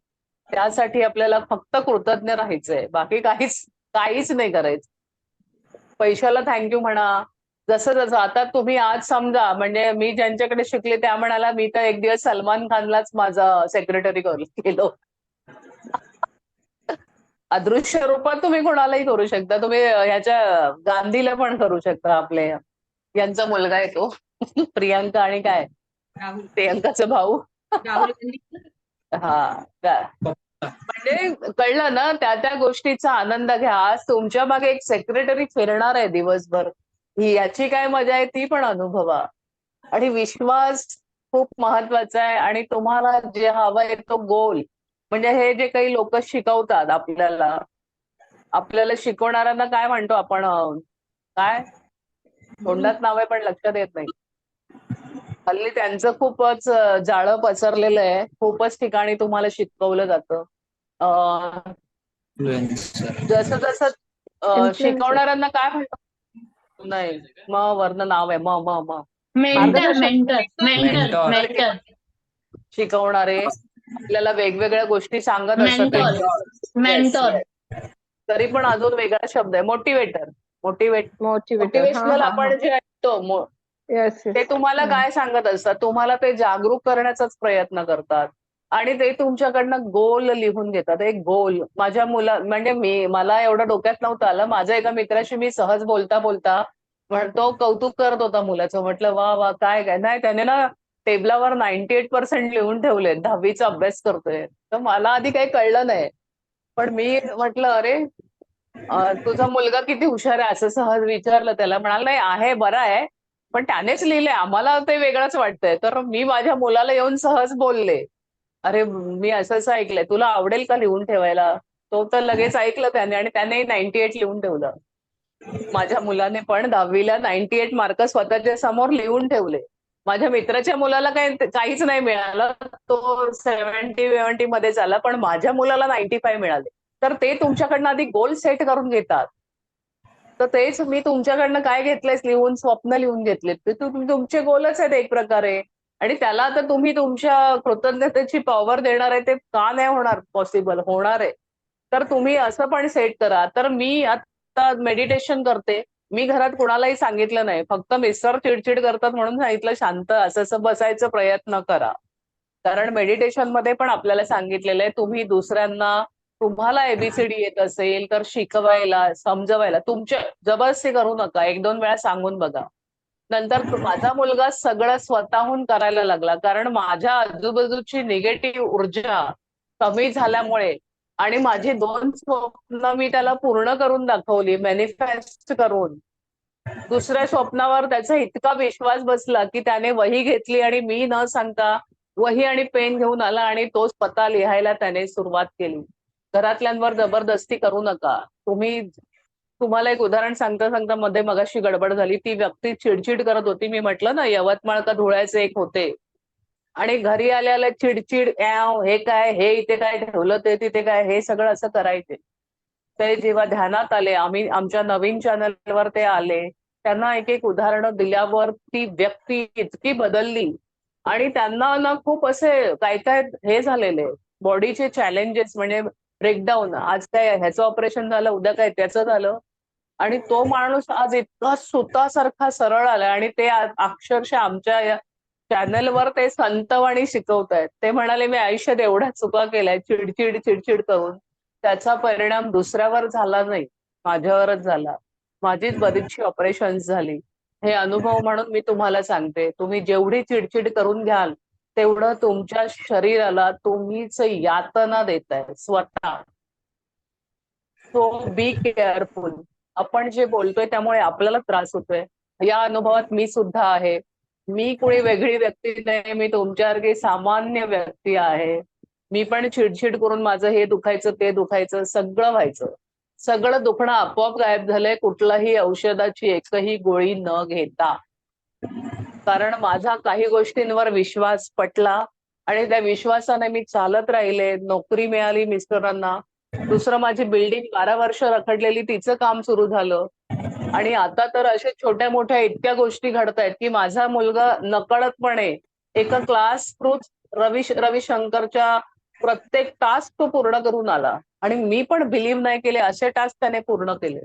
त्यासाठी आपल्याला फक्त कृतज्ञ राहायचंय, बाकी काहीच काहीच नाही करायचं. पैशाला थँक्यू म्हणा. जसं जसं आता तुम्ही आज समजा, म्हणजे मी ज्यांच्याकडे शिकले त्या म्हणाला मी तर एक दिवस सलमान खानलाच माझा सेक्रेटरी केलो. अदृश्य रूपात तुम्ही कोणालाही करू शकता. तुम्ही ह्याच्या गांधीला पण करू शकता. आपले यांचा मुलगा आहे तो प्रियांका आणि काय
राहुल.
प्रियांकाचा भाऊ
राहुल गांधी.
म्हणजे कळलं ना, त्या गोष्टीचा आनंद घ्या. आज तुमच्या मागे एक सेक्रेटरी फिरणार आहे दिवसभर. याची काय मजा आहे ती पण अनुभवा. आणि विश्वास खूप महत्वाचा आहे. आणि तुम्हाला जे हवंय तो गोल, म्हणजे हे जे काही लोक शिकवतात आपल्याला शिकवणाऱ्यांना काय म्हणतो आपण, काय तोंडात नाव आहे पण लक्षात येत नाही. हल्ली त्यांचं खूपच जाळं पसरलेलं आहे. खूपच ठिकाणी तुम्हाला शिकवलं जातं. जसं जसं
Influencer.
शिकवणाऱ्यांना काय म्हणतो, नाही मग वरनं नाव आहे म
मेंटर
शिकवणारे आपल्याला वेगवेगळ्या गोष्टी सांगत असतात.
मेंटॉर
तरी पण अजून वेगळा शब्द आहे मोटिवेटर.
मोटिवेटर.
मोटिवेशनल आपण जे ऐकतो
येस
ते तुम्हाला काय सांगत असतात, तुम्हाला ते जागरूक करण्याचाच प्रयत्न करतात. आणि ते तुमच्याकडनं गोल लिहून घेतात. एक गोल माझ्या म्हणजे मला एवढं डोक्यात नव्हतं आलं. माझ्या एका मित्राशी मी सहज बोलता बोलता तो कौतुक करत होता मुलाचं. म्हटलं वा वा काय काय नाही, त्याने ना टेबलावर 98% लिहून ठेवले. 10वीचा अभ्यास करतोय. तर मला आधी काही कळलं नाही. पण मी म्हटलं अरे तुझा मुलगा किती हुशार आहे असं सहज विचारलं त्याला. म्हणाला नाही आहे बरा आहे, पण त्यानेच लिहिलंय, आम्हाला ते वेगळंच वाटतंय. तर मी माझ्या मुलाला येऊन सहज बोलले, अरे मी असं असं ऐकलंय, तुला आवडेल का लिहून ठेवायला. तो तर लगेच ऐकलं त्याने आणि त्याने 98 लिहून ठेवलं. माझ्या मुलाने पण 10वीला 98 मार्क स्वतःच्या समोर लिहून ठेवले. माझ्या मित्राच्या मुलाला काहीच नाही मिळालं, तो 70 मध्ये झाला, पण माझ्या मुलाला 95 मिळाले. तर ते तुमच्याकडनं आधी गोल सेट करून घेतात. तर तेच मी तुमच्याकडनं काय घेतलंय लिहून, स्वप्न लिहून घेतलेत. ते तुमचे गोलच आहेत एक प्रकारे. आणि त्याला आता तुम्ही तुमच्या कृतज्ञतेची पॉवर देणार आहे, ते का नाही होणार पॉसिबल, होणार आहे. तर तुम्ही असं पण सेट करा. तर मी आता मेडिटेशन करते. मी घरात कुणालाही सांगितलं नाही, फक्त मिस्टर चिडचिड करतात म्हणून सांगितलं शांत असं बसायचा प्रयत्न करा. कारण मेडिटेशन मध्ये पण आपल्याला सांगितलेलं आहे, तुम्ही दुसऱ्यांना, तुम्हाला एबीसीडी येत असेल तर शिकवायला, समजवायला, तुमच्या जबरदस्ती करू नका. 1-2 वेळा सांगून बघा. नंतर माझा मुलगा सगळं स्वतःहून करायला लागला, कारण माझ्या आजूबाजूची निगेटिव्ह ऊर्जा कमी झाल्यामुळे आणि माझी 2 स्वप्न मी त्याला पूर्ण करून दाखवली, मॅनिफेस्ट करून. दुसऱ्या स्वप्नावर त्याचा इतका विश्वास बसला की त्याने वही घेतली आणि मी न सांगता वही आणि पेन घेऊन आला आणि तो स्वतः लिहायला त्याने सुरुवात केली. घरातल्यांवर जबरदस्ती करू नका. तुम्हाला एक उदाहरण सांगता सांगता मध्ये मगाशी गडबड झाली. ती व्यक्ती चिडचिड करत होती. मी म्हटलं ना यवतमाळ का धुळ्याचे एक होते आणि घरी आल्या चिडचिड, हे काय, हे इथे काय ठेवलं, ते तिथे काय, हे सगळं असं करायचे. ते जेव्हा ध्यानात आले, आम्ही आमच्या नवीन चॅनलवर ते आले, त्यांना एक एक उदाहरणं दिल्यावर ती व्यक्ती इतकी बदलली. आणि त्यांना ना खूप असे काय काय हे झालेले बॉडीचे चॅलेंजेस, म्हणजे ब्रेकडाऊन. आज काय ह्याचं ऑपरेशन झालं, उद्या काय त्याचं झालं. आणि तो माणूस आज इतका सुतासारखा सरळ आला आणि ते अक्षरशः आमच्या या चॅनलवर ते संतवाणी शिकवतायत. ते म्हणाले मी आयुष्यात एवढ्या चुका केल्या चिडचिड चिडचिड करून, त्याचा परिणाम दुसऱ्यावर झाला नाही, माझ्यावरच झाला. माझीच बरीचशी ऑपरेशन्स झाली. हे अनुभव म्हणून मी तुम्हाला सांगते, तुम्ही जेवढी चिडचिड करून घ्याल तेवढं तुमच्या शरीराला तुम्हीच यातना देताय स्वतः. So be careful. आपण जे बोलतोय त्यामुळे आपल्याला त्रास होतोय. या अनुभवात मी सुद्धा आहे. मी कोणी वेगळी व्यक्ती नाही, मी तुमच्यासारखी सामान्य व्यक्ती आहे. मी पण चिडचिड करून माझं हे दुखायचं, ते दुखायचं, सगळं व्हायचं. सगळं दुखणं आपोआप गायब झालंय, कुठलाही औषधाची एकही गोळी न घेता. कारण माझा काही गोष्टींवर विश्वास पटला आणि त्या विश्वासाने मी चालत राहिले. नोकरी मिळाली मिस्टरांना. दुसरं माझी बिल्डिंग 12 वर्ष रखडलेली, तिचं काम सुरू झालं. आणि आता तर अशा छोट्या मोठ्या इतक्या गोष्टी घडतायत की माझा मुलगा नकळतपणे एका क्लास थ्रूच रविशंकरच्या प्रत्येक टास्क तो पूर्ण करून आला. आणि मी पण बिलीव्ह नाही केले, असे टास्क त्याने पूर्ण केले.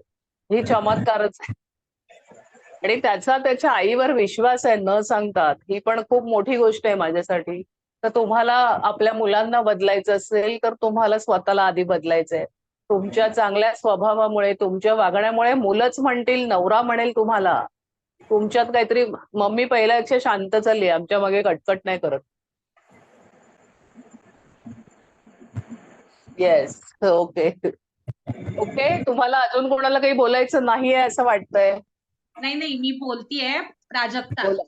ही चमत्कारच आहे. आणि त्याच्या आईवर विश्वास आहे न सांगतात. ही पण खूप मोठी गोष्ट आहे माझ्यासाठी. तर तुम्हाला आपल्या मुलांना बदलायचं असेल तर तुम्हाला स्वतःला आधी बदलायचंय. तुमच्या चांगल्या स्वभावामुळे, तुमच्या वागण्यामुळे मुलंच म्हणतील, नवरा म्हणेल तुम्हाला, तुमच्यात काहीतरी, मम्मी पहिल्यापेक्षा शांत झाली, आमच्या मागे कटकट नाही करत. येस. ओके. ओके. तुम्हाला अजून कोणाला काही बोलायचं नाहीये असं वाटतंय?
नाही नाही, मी बोलतीये प्राजक्ता.
बोला.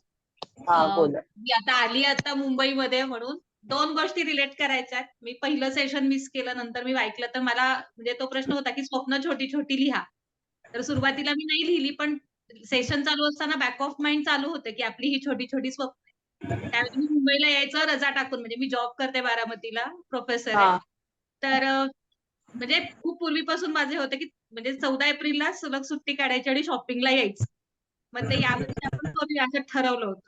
हा, बोला.
मी आता मुंबईमध्ये म्हणून 2 गोष्टी रिलेट करायच्या आहेत. मी पहिलं सेशन मिस केलं, नंतर मी ऐकलं, तर मला म्हणजे तो प्रश्न होता की स्वप्न छोटी छोटी लिहा. तर सुरुवातीला मी नाही लिहिली, पण सेशन चालू असताना बॅक ऑफ माइंड चालू होतं की आपली ही छोटी छोटी स्वप्न आहेत. त्यावेळी मी मुंबईला यायचं रजा टाकून, म्हणजे मी जॉब करते बारामतीला, प्रोफेसर आहे.
हा.
तर म्हणजे खूप पूर्वीपासून माझे होते की म्हणजे 14 एप्रिलला सलग सुट्टी काढायची आणि शॉपिंगला यायचं. मग ते यावर्षी आपण करूया असं ठरवलं होतं.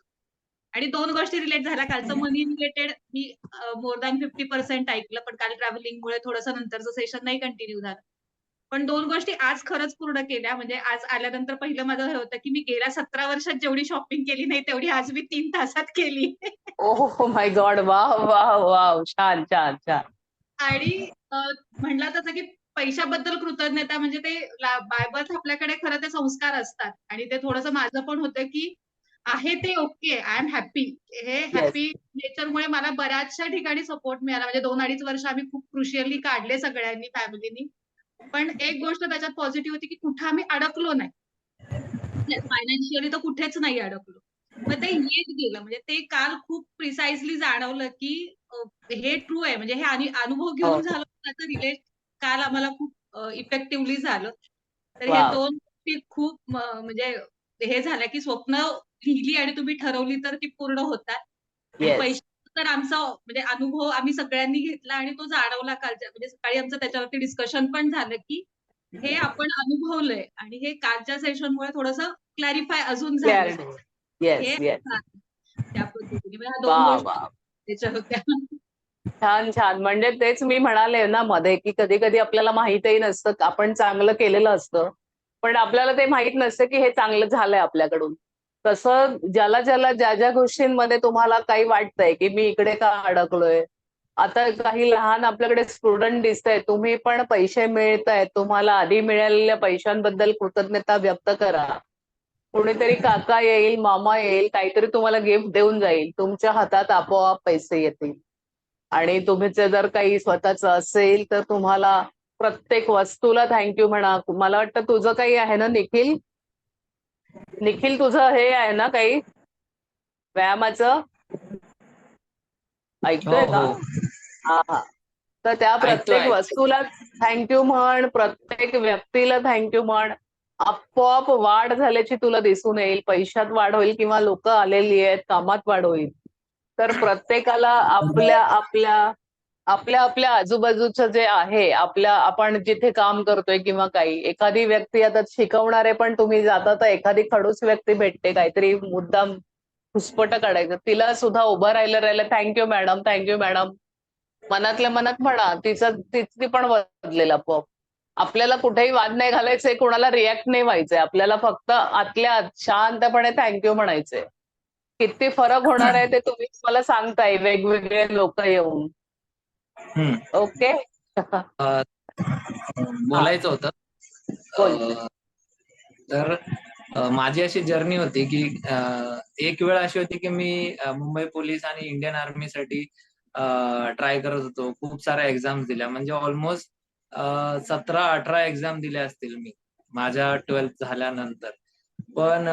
आणि 2 गोष्टी रिलेट झाल्या. कालचं मनी रिलेटेड मी मोर दॅन 50% ऐकलं, पण काल ट्रॅव्हलिंगमुळे थोडंसं नंतरचं सेशन नाही कंटिन्यू झालं. पण 2 गोष्टी आज खरंच पूर्ण केल्या. म्हणजे आज आल्यानंतर पहिलं माझं हे होतं की मी गेल्या 17 वर्षात जेवढी शॉपिंग केली नाही, तेवढी आज मी 3 तासात केली.
Oh my God. Wow wow wow. छान छान छान.
आणि म्हणलं तसं की पैशाबद्दल कृतज्ञता म्हणजे ते बाय बर्थ आपल्याकडे खरं ते संस्कार असतात. आणि ते थोडंसं माझं पण होतं की आहे ते ओके, आय एम हॅपी. हे हॅपी नेचरमुळे मला बऱ्याचशा ठिकाणी सपोर्ट मिळाला. म्हणजे 2-2.5 वर्ष आम्ही खूप क्रुशियली काढले सगळ्यांनी, फॅमिलीनी. पण एक गोष्ट त्याच्यात पॉझिटिव्ह होती की कुठं आम्ही अडकलो नाही. फायनान्शियली तर कुठेच नाही अडकलो. मग ते येत गेलं. म्हणजे ते काल खूप प्रिसाइजली जाणवलं की हे ट्रू आहे. म्हणजे हे अनुभव घेऊन झालं, त्याचं रिलेट काल आम्हाला खूप इफेक्टिव्हली झालं. तर हे
वाव.
2 गोष्टी खूप म्हणजे हे झाल्या की स्वप्न लिहिली आणि तुम्ही ठरवली तर ती पूर्ण होतात. आणि
येस.
पैसे तर आमचा म्हणजे अनुभव आम्ही सगळ्यांनी घेतला आणि तो जाणवला कालच्या, म्हणजे सकाळी आमचं त्याच्यावरती डिस्कशन पण झालं की हे आपण अनुभवलंय आणि हे कालच्या सेशनमुळे थोडंसं क्लॅरिफाय अजून झालंय.
क्लॅरिटी. येस
हे
येस.
त्या पद्धतीने. म्हणजे ह्या 2
वा
गोष्टी
वा.
त्याच्या होत्या.
छान छान. म्हणजे तेच मी म्हणाले ना मध्ये की कधी कधी आपल्याला माहितही नसतं, आपण चांगलं केलेलं असतं, पण आपल्याला ते माहित नसतं की हे चांगलं झालंय आपल्याकडून. तसं ज्याला ज्याला ज्या ज्या गोष्टींमध्ये तुम्हाला काही वाटतंय की मी इकडे का अडकलोय, आता काही लहान आपल्याकडे स्टुडंट दिसतायत, तुम्ही पण पैसे मिळतायत, तुम्हाला आधी मिळालेल्या पैशांबद्दल कृतज्ञता व्यक्त करा. कोणीतरी काका येईल, मामा येईल, काहीतरी तुम्हाला गिफ्ट देऊन जाईल, तुमच्या हातात आपोआप पैसे येतील. आणि तुमचं जर काही स्वतःचं असेल तर तुम्हाला प्रत्येक वस्तूला थँक्यू म्हणा. मला वाटतं तुझं काही आहे ना निखिल? निखिल तुझं हे आहे ना काही व्यायामाचं? ऐकतोय का? हा हा. तर त्या प्रत्येक वस्तूला थँक्यू म्हण, प्रत्येक व्यक्तीला थँक्यू म्हण. आपोआप वाढ झाल्याची तुला दिसून येईल. पैशात वाढ होईल किंवा लोक आलेली आहेत, कामात वाढ होईल. तर प्रत्येकाला आपल्या आपल्या आपल्या आपल्या आजूबाजूचं जे आहे, आपण जिथे काम करतोय किंवा काही, एखादी व्यक्ती आता शिकवणारे पण तुम्ही जाता तर एखादी खडूस व्यक्ती भेटते, काहीतरी मुद्दाम खुसपट काढायचं, तिला सुद्धा उभं राहिलं थँक्यू मॅडम, थँक्यू मॅडम मनातल्या मनात म्हणा. तिची पण बदलेल आपोआप. आपल्याला कुठेही वाद नाही घालायचे, कोणाला रिॲक्ट नाही व्हायचंय, आपल्याला फक्त आतल्या आत शांतपणे थँक्यू म्हणायचंय. किती फरक होणार आहे ते तुम्ही मला सांगताय वेगवेगळे लोक येऊन. ओके.
बोलायचं होतं.
बोल.
तर माझी अशी जर्नी होती की एक वेळ अशी होती की मी मुंबई पोलीस आणि इंडियन आर्मीसाठी ट्राय करत होतो. खूप साऱ्या एक्झाम्स दिल्या, म्हणजे ऑलमोस्ट 17-18 एक्झाम दिल्या असतील मी माझ्या 12th झाल्यानंतर. पण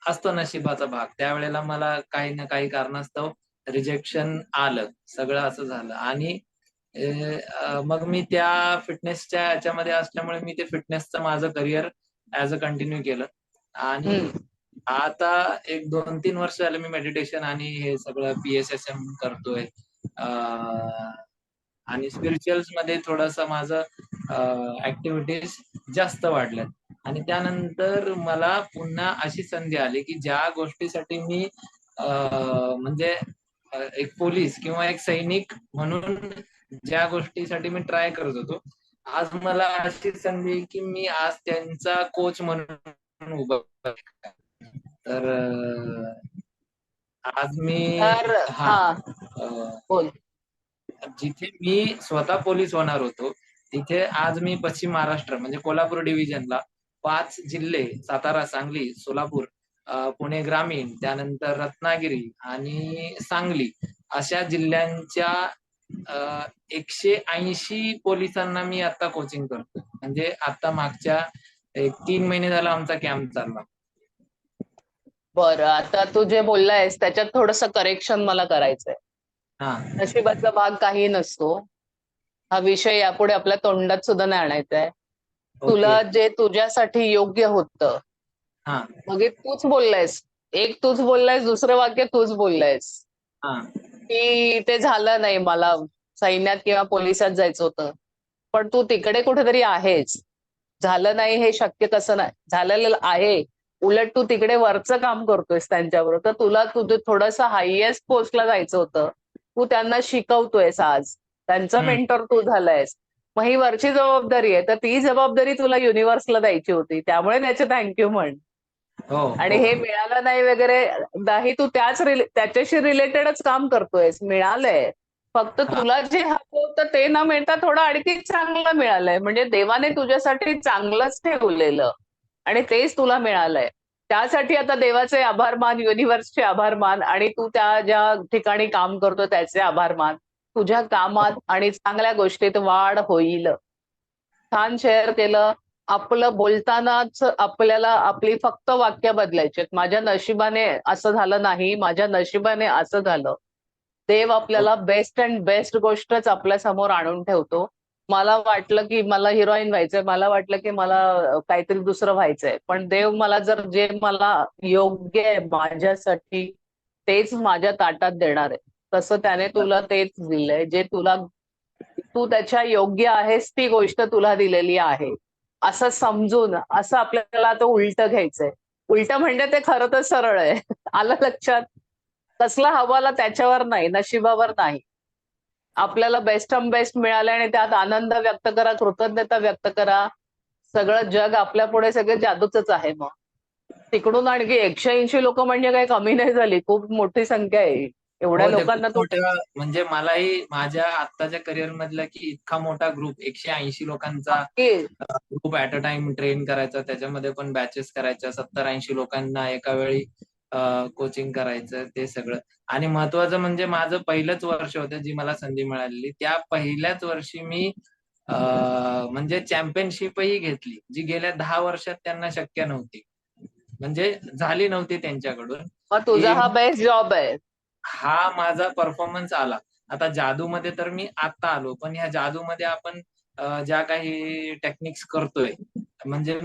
असतो नशिबाचा भाग. त्यावेळेला मला काही ना काही कारणास्तव रिजेक्शन आलं. सगळं असं झालं आणि मग मी त्या फिटनेसच्या याच्यामध्ये असल्यामुळे मी ते फिटनेसचं माझं करिअर ऍज अ कंटिन्यू केलं. आणि आता एक 2-3 वर्ष झाले मी मेडिटेशन आणि हे सगळं PSSM करतोय. आणि स्पिरिच्युअल्स मध्ये थोडस माझं ऍक्टिव्हिटीज जास्त वाढल्यात. आणि त्यानंतर मला पुन्हा अशी संधी आली की ज्या गोष्टीसाठी मी म्हणजे एक पोलीस किंवा एक सैनिक म्हणून ज्या गोष्टीसाठी मी ट्राय करत होतो, आज मला अशी संधी की मी आज त्यांचा कोच म्हणून उभा आहे. तर आज मी
बोल.
जिथे मी स्वतः पोलीस होणार होतो, तिथे आज मी पश्चिम महाराष्ट्र म्हणजे कोल्हापूर डिव्हिजनला 5 जिल्हे, सातारा, सांगली, सोलापूर, पुणे ग्रामीण, त्यानंतर रत्नागिरी आणि सांगली अशा जिल्ह्यांच्या 180 पोलिसांना मी आता कोचिंग करतो. म्हणजे आता मागच्या 3 महिने झाला आमचा कॅम्प चालला.
बरं, आता तू जे बोललायस त्याच्यात थोडस करेक्शन मला करायचंय.
हा
नशिबाचा भाग काही नसतो. हा विषय यापुढे आपल्या तोंडात सुद्धा नाही आणायचा आहे.
ओके.
तुला जे तुझ्यासाठी योग्य होतं
हा
मग हे तूच बोललायस, एक तूच बोललायस, दुसरं वाक्य तूच बोललायस
हा
की ते झालं नाही, मला सैन्यात किंवा पोलिसात जायचं होतं. पण तू तिकडे कुठेतरी आहेस. झालं नाही हे शक्य कसं नाही, झालेलं आहे. उलट तू तिकडे वरचं काम करतोयस त्यांच्याबरोबर, तर तुला तुझं थोडंसं हायएस्ट पोस्टला जायचं होतं. तू त्यांना शिकवतोयस आज, त्यांचा
हम्म.
मेंटर तू झालायस. मग ही वरची जबाबदारी आहे, तर ती जबाबदारी तुला युनिव्हर्सला द्यायची होती. त्यामुळे त्याचे थँक्यू म्हण.
हो
आणि
हो
हे मिळालं नाही वगैरे नाही, तू त्याच्याशी रिलेटेडच काम करतोयस. मिळालंय, फक्त
हा
तुला जे हवं होतं ते न मिळता थोडं आणखी चांगलं मिळालंय. म्हणजे देवाने तुझ्यासाठी चांगलंच ठेवलेलं आणि तेच तुला मिळालंय. त्यासाठी आता देवाचे आभार मान, युनिव्हर्सचे आभार मान आणि तू त्या ज्या ठिकाणी काम करतो त्याचे आभार मान. तुझ्या कामात आणि चांगल्या गोष्टीत वाढ होईल. छान शेअर केलं. आपलं बोलतानाच आपल्याला आपली फक्त वाक्य बदलायची आहेत. माझ्या नशिबाने असं झालं नाही, माझ्या नशिबाने असं झालं. देव आपल्याला बेस्ट अँड बेस्ट गोष्टच आपल्या समोर आणून ठेवतो. मला वाटलं की मला हिरोईन व्हायचंय, मला वाटलं की मला काहीतरी दुसरं व्हायचंय, पण देव मला जर जे मला योग्य आहे माझ्यासाठी तेच माझ्या ताटात देणार आहे. तसं त्याने तुला तेच दिलंय जे तुला, तू त्याच्या योग्य आहेस ती गोष्ट तुला दिलेली आहे असं समजून. असं आपल्याला आता उलट घ्यायचंय. उलट म्हणजे ते खरं तर सरळ आहे. आलं लक्षात? कसला हवाला त्याच्यावर नाही, नशिबावर नाही. आपल्याला बेस्ट बेस्ट मिळालं आणि त्यात आनंद व्यक्त करा, कृतज्ञता व्यक्त करा. सगळं जग आपल्या पुढे सगळे जादूचंच आहे. मग तिकडून आणखी 180 लोक म्हणजे काही कमी नाही झाली, खूप मोठी संख्या आहे. एवढ्या
हो, ते खूप
लोकांना तू
मोठ्या, म्हणजे मलाही माझ्या आत्ताच्या करिअर मधला की इतका मोठा ग्रुप 180 लोकांचा
नक्की
group at a time train करायचा, त्याच्यामध्ये पण बॅचेस करायच्या, 70-80 लोकांना एका वेळी कोचिंग करायचं, ते सगळं. आणि महत्वाचं म्हणजे माझं पहिलंच वर्ष होतं जी मला संधी मिळालेली. त्या पहिल्याच वर्षी मी म्हणजे चॅम्पियनशिपही घेतली, जी गेल्या 10 वर्षात त्यांना शक्य नव्हती, म्हणजे झाली नव्हती त्यांच्याकडून.
मग तुझा
की
हा बेस्ट जॉब आहे.
हा माझा परफॉर्मन्स आला. आता जादूमध्ये तर मी आता आलो, पण ह्या जादूमध्ये आपण ज्या काही टेक्निक्स करतोय, म्हणजे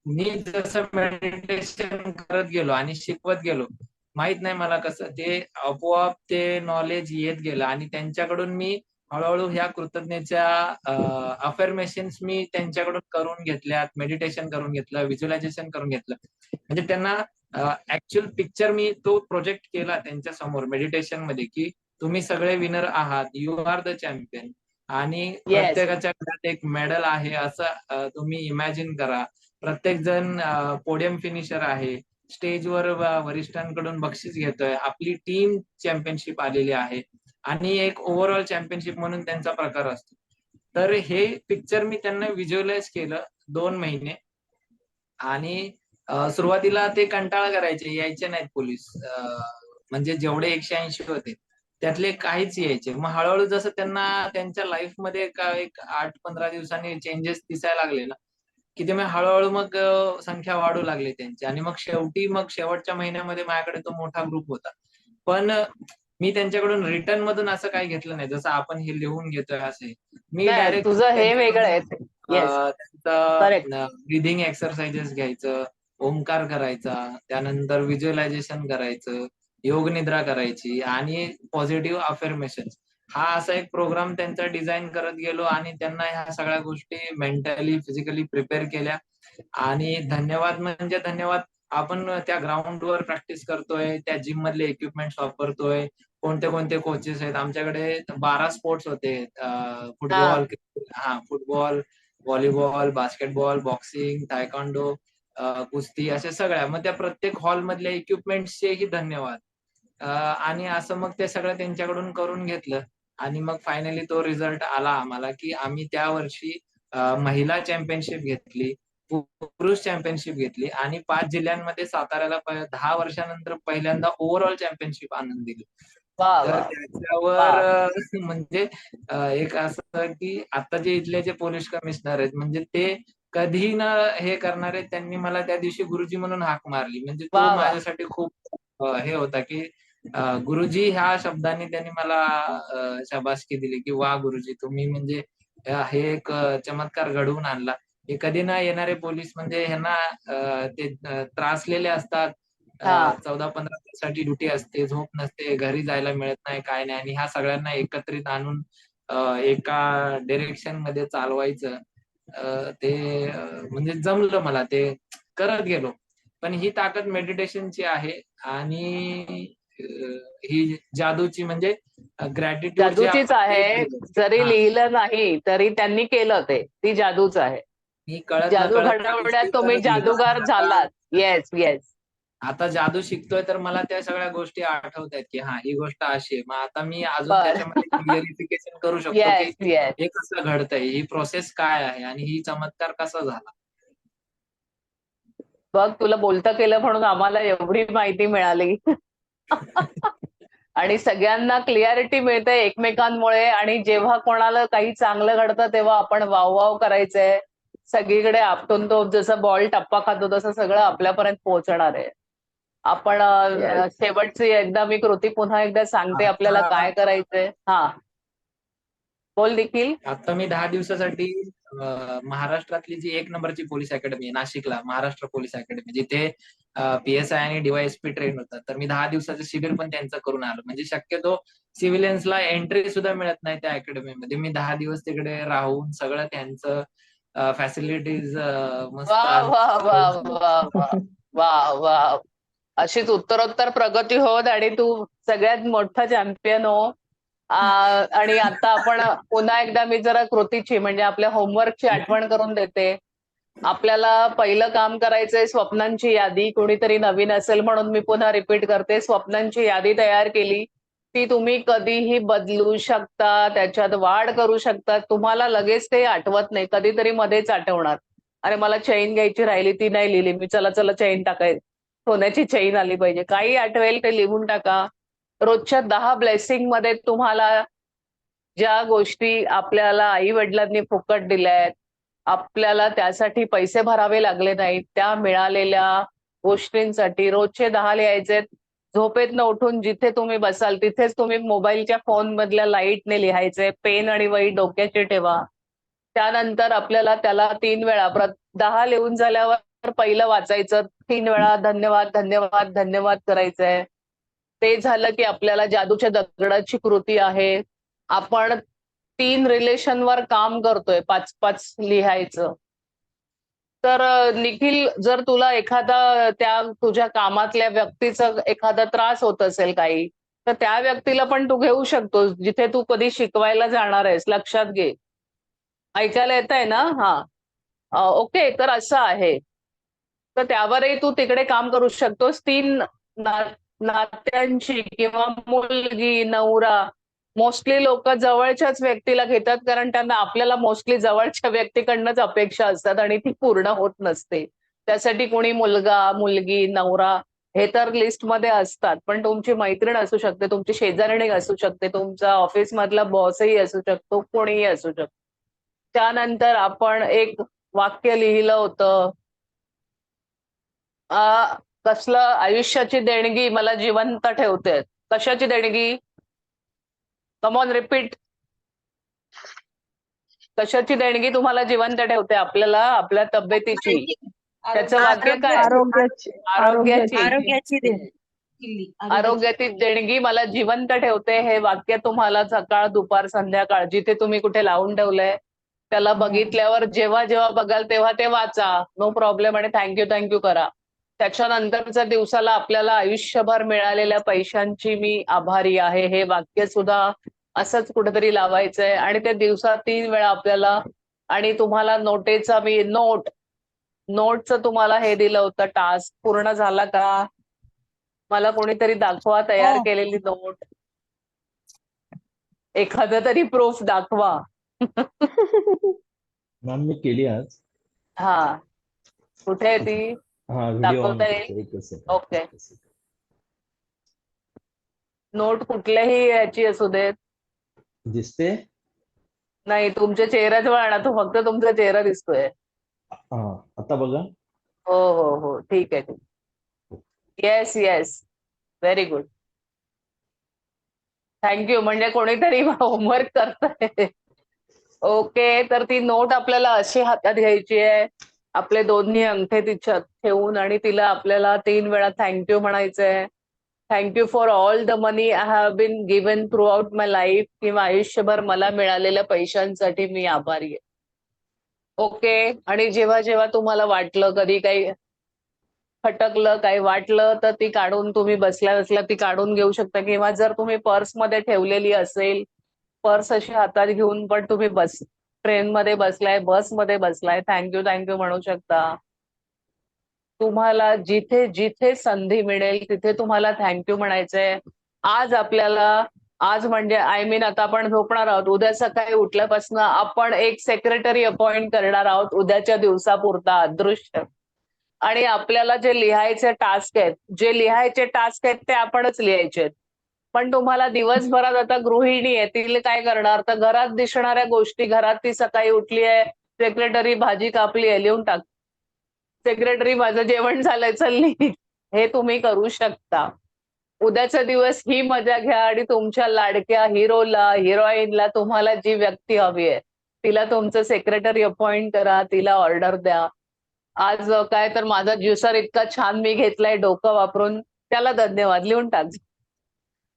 मी जसं मेडिटेशन करत गेलो आणि शिकवत गेलो, माहित नाही मला कसं ते आपोआप ते नॉलेज येत गेलं. आणि त्यांच्याकडून मी हळूहळू ह्या कृतज्ञतेच्या अफर्मेशन्स मी त्यांच्याकडून करून घेतल्यात, मेडिटेशन करून घेतलं, व्हिज्युअलायझेशन करून घेतलं. म्हणजे त्यांना ऍक्च्युअल पिक्चर मी तो प्रोजेक्ट केला त्यांच्या समोर मेडिटेशन मध्ये, की तुम्ही सगळे विनर आहात, यू आर द चॅम्पियन, आणि
येस.
प्रत्येकाच्या घरात एक मेडल आहे असं तुम्ही इमॅजिन करा. प्रत्येक जण पोडियम फिनिशर आहे, स्टेजवर वरिष्ठांकडून बक्षीस घेतोय, आपली टीम चॅम्पियनशिप आलेली आहे, आणि एक ओव्हरऑल चॅम्पियनशिप म्हणून त्यांचा प्रकार असतो. तर हे पिक्चर मी त्यांना व्हिज्युअलाइज केलं 2 महिने. आणि सुरुवातीला ते कंटाळा करायचे, यायचे नाहीत पोलीस. म्हणजे जेवढे 180 होते त्यातले काहीच यायचे. मग हळूहळू जसं त्यांना त्यांच्या लाईफ मध्ये एक 8-15 दिवसांनी चेंजेस दिसायला लागले ना, की ते मग हळूहळू मग संख्या वाढू लागली त्यांची. आणि मग शेवटच्या महिन्यामध्ये माझ्याकडे तो मोठा ग्रुप होता. पण मी त्यांच्याकडून रिटर्न मधून असं काही घेतलं नाही, जसं आपण हे लिहून घेतोय असे. मी
नाही,
डायरेक्ट
तुझं हे वेगळं आहे. Yes, correct.
त्यांचं ब्रिदिंग एक्सरसाइजेस घ्यायचं, ओमकार करायचा, त्यानंतर व्हिज्युअलायझेशन करायचं, योग निद्रा करायची, आणि पॉझिटिव्ह अफर्मेशन. हा असा एक प्रोग्राम त्यांचा डिझाईन करत गेलो, आणि त्यांना ह्या सगळ्या गोष्टी मेंटली फिजिकली प्रिपेअर केल्या. आणि धन्यवाद म्हणजे धन्यवाद, आपण त्या ग्राउंडवर प्रॅक्टिस करतोय, त्या जिम मधले इक्विपमेंट वापरतोय, कोणते कोणते कोचेस आहेत. आमच्याकडे 12 स्पोर्ट्स होते,
हा,
football, volleyball, basketball, boxing, taekwondo, कुस्ती, अशा सगळ्या. मग त्या प्रत्येक हॉल मधल्या इक्विपमेंट्सचेही धन्यवाद. आणि असं मग ते सगळं त्यांच्याकडून करून घेतलं. आणि मग फायनली तो रिझल्ट आला आम्हाला, की आम्ही त्या वर्षी महिला चॅम्पियनशिप घेतली, पुरुष चॅम्पियनशिप घेतली, आणि 5 जिल्ह्यांमध्ये साताऱ्याला 10 वर्षानंतर पहिल्यांदा ओव्हरऑल चॅम्पियनशिप आणून दिली.
वा
तर
वा
त्याच्यावर
वा
म्हणजे एक असं की आता जे इथले जे पोलीस कमिशनर आहेत म्हणजे ते कधी न हे करणारे, त्यांनी मला त्या दिवशी गुरुजी म्हणून हाक मारली. म्हणजे
वा
तो
वा
माझ्यासाठी खूप हे होता की गुरुजी ह्या शब्दाने त्यांनी मला शाबासकी दिली की वा गुरुजी, तुम्ही म्हणजे हे एक चमत्कार घडवून आणला. हे कधी ना येणारे पोलीस म्हणजे ह्यांना ते त्रासलेले असतात.
हा
14-15 तासाची ड्युटी असते, झोप नसते, घरी जायला मिळत नाही, काय नाही. आणि ह्या सगळ्यांना एकत्रित आणून एका डिरेक्शन मध्ये चालवायचं, ते म्हणजे जमलं मला, ते करत गेलो. पण ही ताकद मेडिटेशनची आहे. आणि ही जादूची म्हणजे ग्रॅटिट्यूड जे
जादूचीच
आपण देत
आहे.
गेलो.
जरी
हा,
लिहिलं नाही तरी त्यांनी केलं ते, ती जादूच आहे.
मी कळत
जादू
नकळत त्या
घडवण्यात
गोष्टी
तुम्ही
करत गेलो.
जादूगार
आणि
झालात. येस येस
आता जादू शिकतोय तर मला त्या सगळ्या गोष्टी आठवत आहेत की हा, ही गोष्ट अशी आहे. मग आता मी अजून
बर
त्याच्यामध्ये क्लिअरिफिकेशन करू शकतो की
येस येस
हे कसं घडतंय, ही प्रोसेस काय आहे आणि ही चमत्कार कसा झाला.
बघ, तुला बोलता केलं म्हणून आम्हाला एवढी माहिती मिळाली. आणि सगळ्यांना क्लिअरिटी मिळते एकमेकांमुळे. आणि जेव्हा कोणाला काही चांगलं घडतं तेव्हा आपण वाव करायचंय. सगळीकडे आपटून तो जसं बॉल टप्पा खातो तसं सगळं आपल्यापर्यंत पोहोचणार आहे. आपण
येस.
शेवटची एकदा मी कृती पुन्हा एकदा सांगते आपल्याला
आता
काय करायचंय. हा, बोल देखील.
आता मी 10 दिवसासाठी महाराष्ट्रातली जी 1 नंबरची पोलीस अकॅडमी आहे नाशिकला, महाराष्ट्र पोलीस अकॅडमी, जिथे PSI आणि DYSP ट्रेन होतात. तर मी 10 दिवसाचं शिबिर पण त्यांचं करून आलो. म्हणजे शक्यतो सिव्हिलियन्सला एंट्री सुद्धा मिळत नाही त्या अकॅडमीमध्ये. मी 10 दिवस तिकडे राहून सगळं त्यांचं फॅसिलिटीज
वा
मस्त
वा वा
अनुभवून आलो.
वा वा वा वा. अशीच उत्तरोत्तर प्रगती होत आणि तू सगळ्यात मोठा चॅम्पियन हो. आणि आता आपण पुन्हा एकदा मी जरा कृतीची म्हणजे आपल्या होमवर्कची आठवण करून देते. आपल्याला पहिलं काम करायचंय स्वप्नांची यादी. कोणीतरी नवीन असेल म्हणून मी पुन्हा रिपीट करते. स्वप्नांची यादी तयार केली. ती तुम्ही कधीही बदलू शकता, त्याच्यात वाढ करू शकता. तुम्हाला लगेच ते आठवत नाही, कधीतरी मध्येच आठवणार. अरे मला चैन घ्यायची राहिली, ती नाही लिहिली मी, चला चला चैन टाकाय, सोन्याची चैन आली पाहिजे. काही आठवेल ते लिहून टाका. रोजच्या 10 ब्लेसिंग मध्ये तुम्हाला ज्या गोष्टी आपल्याला आई वडिलांनी फुकट दिल्यात, आपल्याला त्यासाठी पैसे भरावे लागले नाहीत, त्या मिळालेल्या गोष्टींसाठी रोजचे 10 लिहायचे. झोपेतनं उठून जिथे तुम्ही बसाल तिथेच तुम्ही मोबाईलच्या फोन मधल्या लाईटने लिहायचे. पेन आणि वही डोक्याची ठेवा. त्यानंतर आपल्याला त्याला 3 वेळा 10 लिहून झाल्यावर पहिलं वाचायचं. 3 वेळा धन्यवाद, धन्यवाद, धन्यवाद करायचंय. ते झालं की आपल्याला जादूच्या दगडाची कृती आहे. आपण 3 रिलेशनवर काम करतोय, 5-5 लिहायचं. तर निखिल, जर तुला एखादा त्या तुझ्या कामातल्या व्यक्तीचा एखादा त्रास होत असेल काही, तर त्या व्यक्तीला पण तू घेऊ शकतोस, जिथे तू कधी शिकवायला जाणार आहेस. लक्षात घे. ऐकायला येतंय ना? हां. ओके. तर असं आहे. तर त्यावरही तू तिकडे काम करू शकतोस. 3 ना नात्यांची किंवा मुलगी, नवरा, मोस्टली लोकं जवळच्याच व्यक्तीला घेतात, कारण त्यांना आपल्याला मोस्टली जवळच्या व्यक्तीकडनंच अपेक्षा असतात आणि ती पूर्ण होत नसते. त्यासाठी कोणी मुलगा, मुलगी, नवरा हे तर लिस्टमध्ये असतात. पण तुमची मैत्रीण असू शकते, तुमची शेजारीणी असू शकते, तुमचा ऑफिसमधला बॉसही असू शकतो, कोणीही असू शकतो. त्यानंतर आपण एक वाक्य लिहिलं होतं. अ, कसलं आयुष्याची देणगी मला जिवंत ठेवते. कशाची देणगी? Come on repeat. कशाची देणगी तुम्हाला जिवंत ठेवते? आपल्याला आपल्या तब्येतीची. त्याचं वाक्य काय?
आरोग्याची
आरोग्याची.
आरोग्याची देण.
आरोग्याची देणगी मला जिवंत ठेवते. हे वाक्य तुम्हाला सकाळ, दुपार, संध्याकाळ जिथे तुम्ही कुठे लावून ठेवलंय, त्याला बघितल्यावर जेव्हा जेव्हा बघाल तेव्हा ते वाचा. नो प्रॉब्लेम आणि थँक यू करा. त्याच्यानंतरच्या दिवसाला आपल्याला आयुष्यभर मिळालेल्या पैशांची मी आभारी आहे, हे वाक्य सुद्धा असंच कुठेतरी लावायचंय. आणि ते दिवसात 3 वेळा आपल्याला. आणि तुम्हाला नोटचं तुम्हाला हे दिलं होतं टास्क, पूर्ण झाला का? मला कोणीतरी दाखवा तयार
हो.
केलेली नोट. एखादं तरी प्रूफ दाखवा.
मॅम मी केली आज.
हां. कुठे आहे ती?
हा, व्हिडिओ ऑन
दाखवता येईल?
करतो. एकच सेकंड.
ओके. नोट कुठल्याही याची असू देत.
दिसते?
नाही, तुमच्या चेहऱ्याजवळ आणा, तो फक्त तुमचा चेहरा दिसतोय.
हा, आता बघा.
हो हो हो, ठीक आहे. Yes yes, very good. Thank you. म्हणजे कोणीतरी होमवर्क करतंय. ओके, तर ती नोट आपल्याला अशी हातात घ्यायची आहे. आपले दोन्ही अंगठे तिच्यात ठेवून आणि तिला आपल्याला 3 वेळा थँक्यू म्हणायचंय. Thank you for all the money I have been given throughout my life, किंवा आयुष्यभर मला मिळालेल्या पैशांसाठी मी आभारी आहे. ओके. आणि जेव्हा जेव्हा तुम्हाला वाटलं, कधी काही खटकलं, काही वाटलं, तर ती काढून तुम्ही बसल्या बसल्या ती काढून घेऊ शकता, किंवा जर तुम्ही पर्समध्ये ठेवलेली असेल, पर्स अशी हातात घेऊन पण तुम्ही ट्रेनमध्ये बसलाय, बसमध्ये बसलाय, थँक्यू म्हणू शकता. तुम्हाला जिथे जिथे संधी मिळेल तिथे तुम्हाला थँक्यू म्हणायचंय. आज म्हणजे आता आपण झोपणार आहोत. उद्या सकाळी उठल्यापासून आपण एक सेक्रेटरी अपॉइंट करणार आहोत उद्याच्या दिवसापुरता अदृश्य. आणि आपल्याला जे लिहायचे टास्क आहेत ते आपणच लिहायचे आहेत. पण तुम्हाला दिवसभरात आता गृहिणी आहे, तिला काय करणार, तर घरात दिसणाऱ्या गोष्टी, घरात ती सकाळी उठली आहे, सेक्रेटरी भाजी कापली आहे, लिहून टाक. सेक्रेटरी माझं जेवण झालंय, चल लिही. हे तुम्ही करू शकता. उद्याचा दिवस ही मजा घ्या आणि तुमच्या लाडक्या हिरोला, हिरोईनला, तुम्हाला जी व्यक्ती हवी आहे तिला तुमचं सेक्रेटरी अपॉइंट करा, तिला ऑर्डर द्या. आज काय तर माझा ज्युसर इतका छान मी घेतलाय डोकं वापरून, त्याला धन्यवाद लिहून टाक.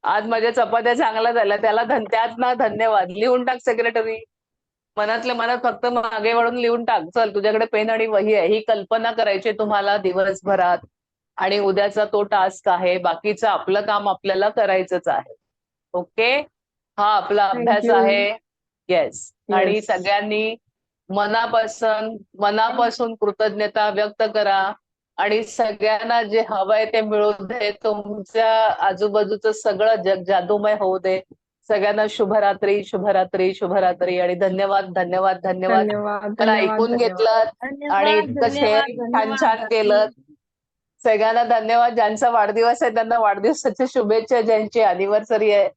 आज माझ्या चपात्या चांगल्या झाल्या, त्यात धन्यवाद लिहून टाक सेक्रेटरी. मनातल्या मनात फक्त मागे वळून लिहून टाक. चल, तुझ्याकडे पेन आणि वही आहे, ही कल्पना करायची तुम्हाला दिवसभरात. आणि उद्याचा तो टास्क आहे, बाकीचं आपलं काम आपल्याला करायचंच आहे. ओके, हा आपला अभ्यास
Thank you.
आहे. येस. आणि
Yes.
सगळ्यांनी मनापासून कृतज्ञता व्यक्त करा आणि सगळ्यांना जे हवंय ते मिळू दे. तुमच्या आजूबाजूचं सगळं जग जादूमय होऊ दे. सगळ्यांना शुभरात्री, शुभरात्री, शुभरात्री आणि धन्यवाद धन्यवाद धन्यवाद.
धन्यवाद
मला
धन्यवाद
ऐकून
धन्यवाद.
घेतलं आणि
धन्यवाद,
इतकं शेअर छान छान केलं. सगळ्यांना धन्यवाद. ज्यांचा वाढदिवस आहे त्यांना वाढदिवसाच्या शुभेच्छा, ज्यांची अॅनिव्हर्सरी आहे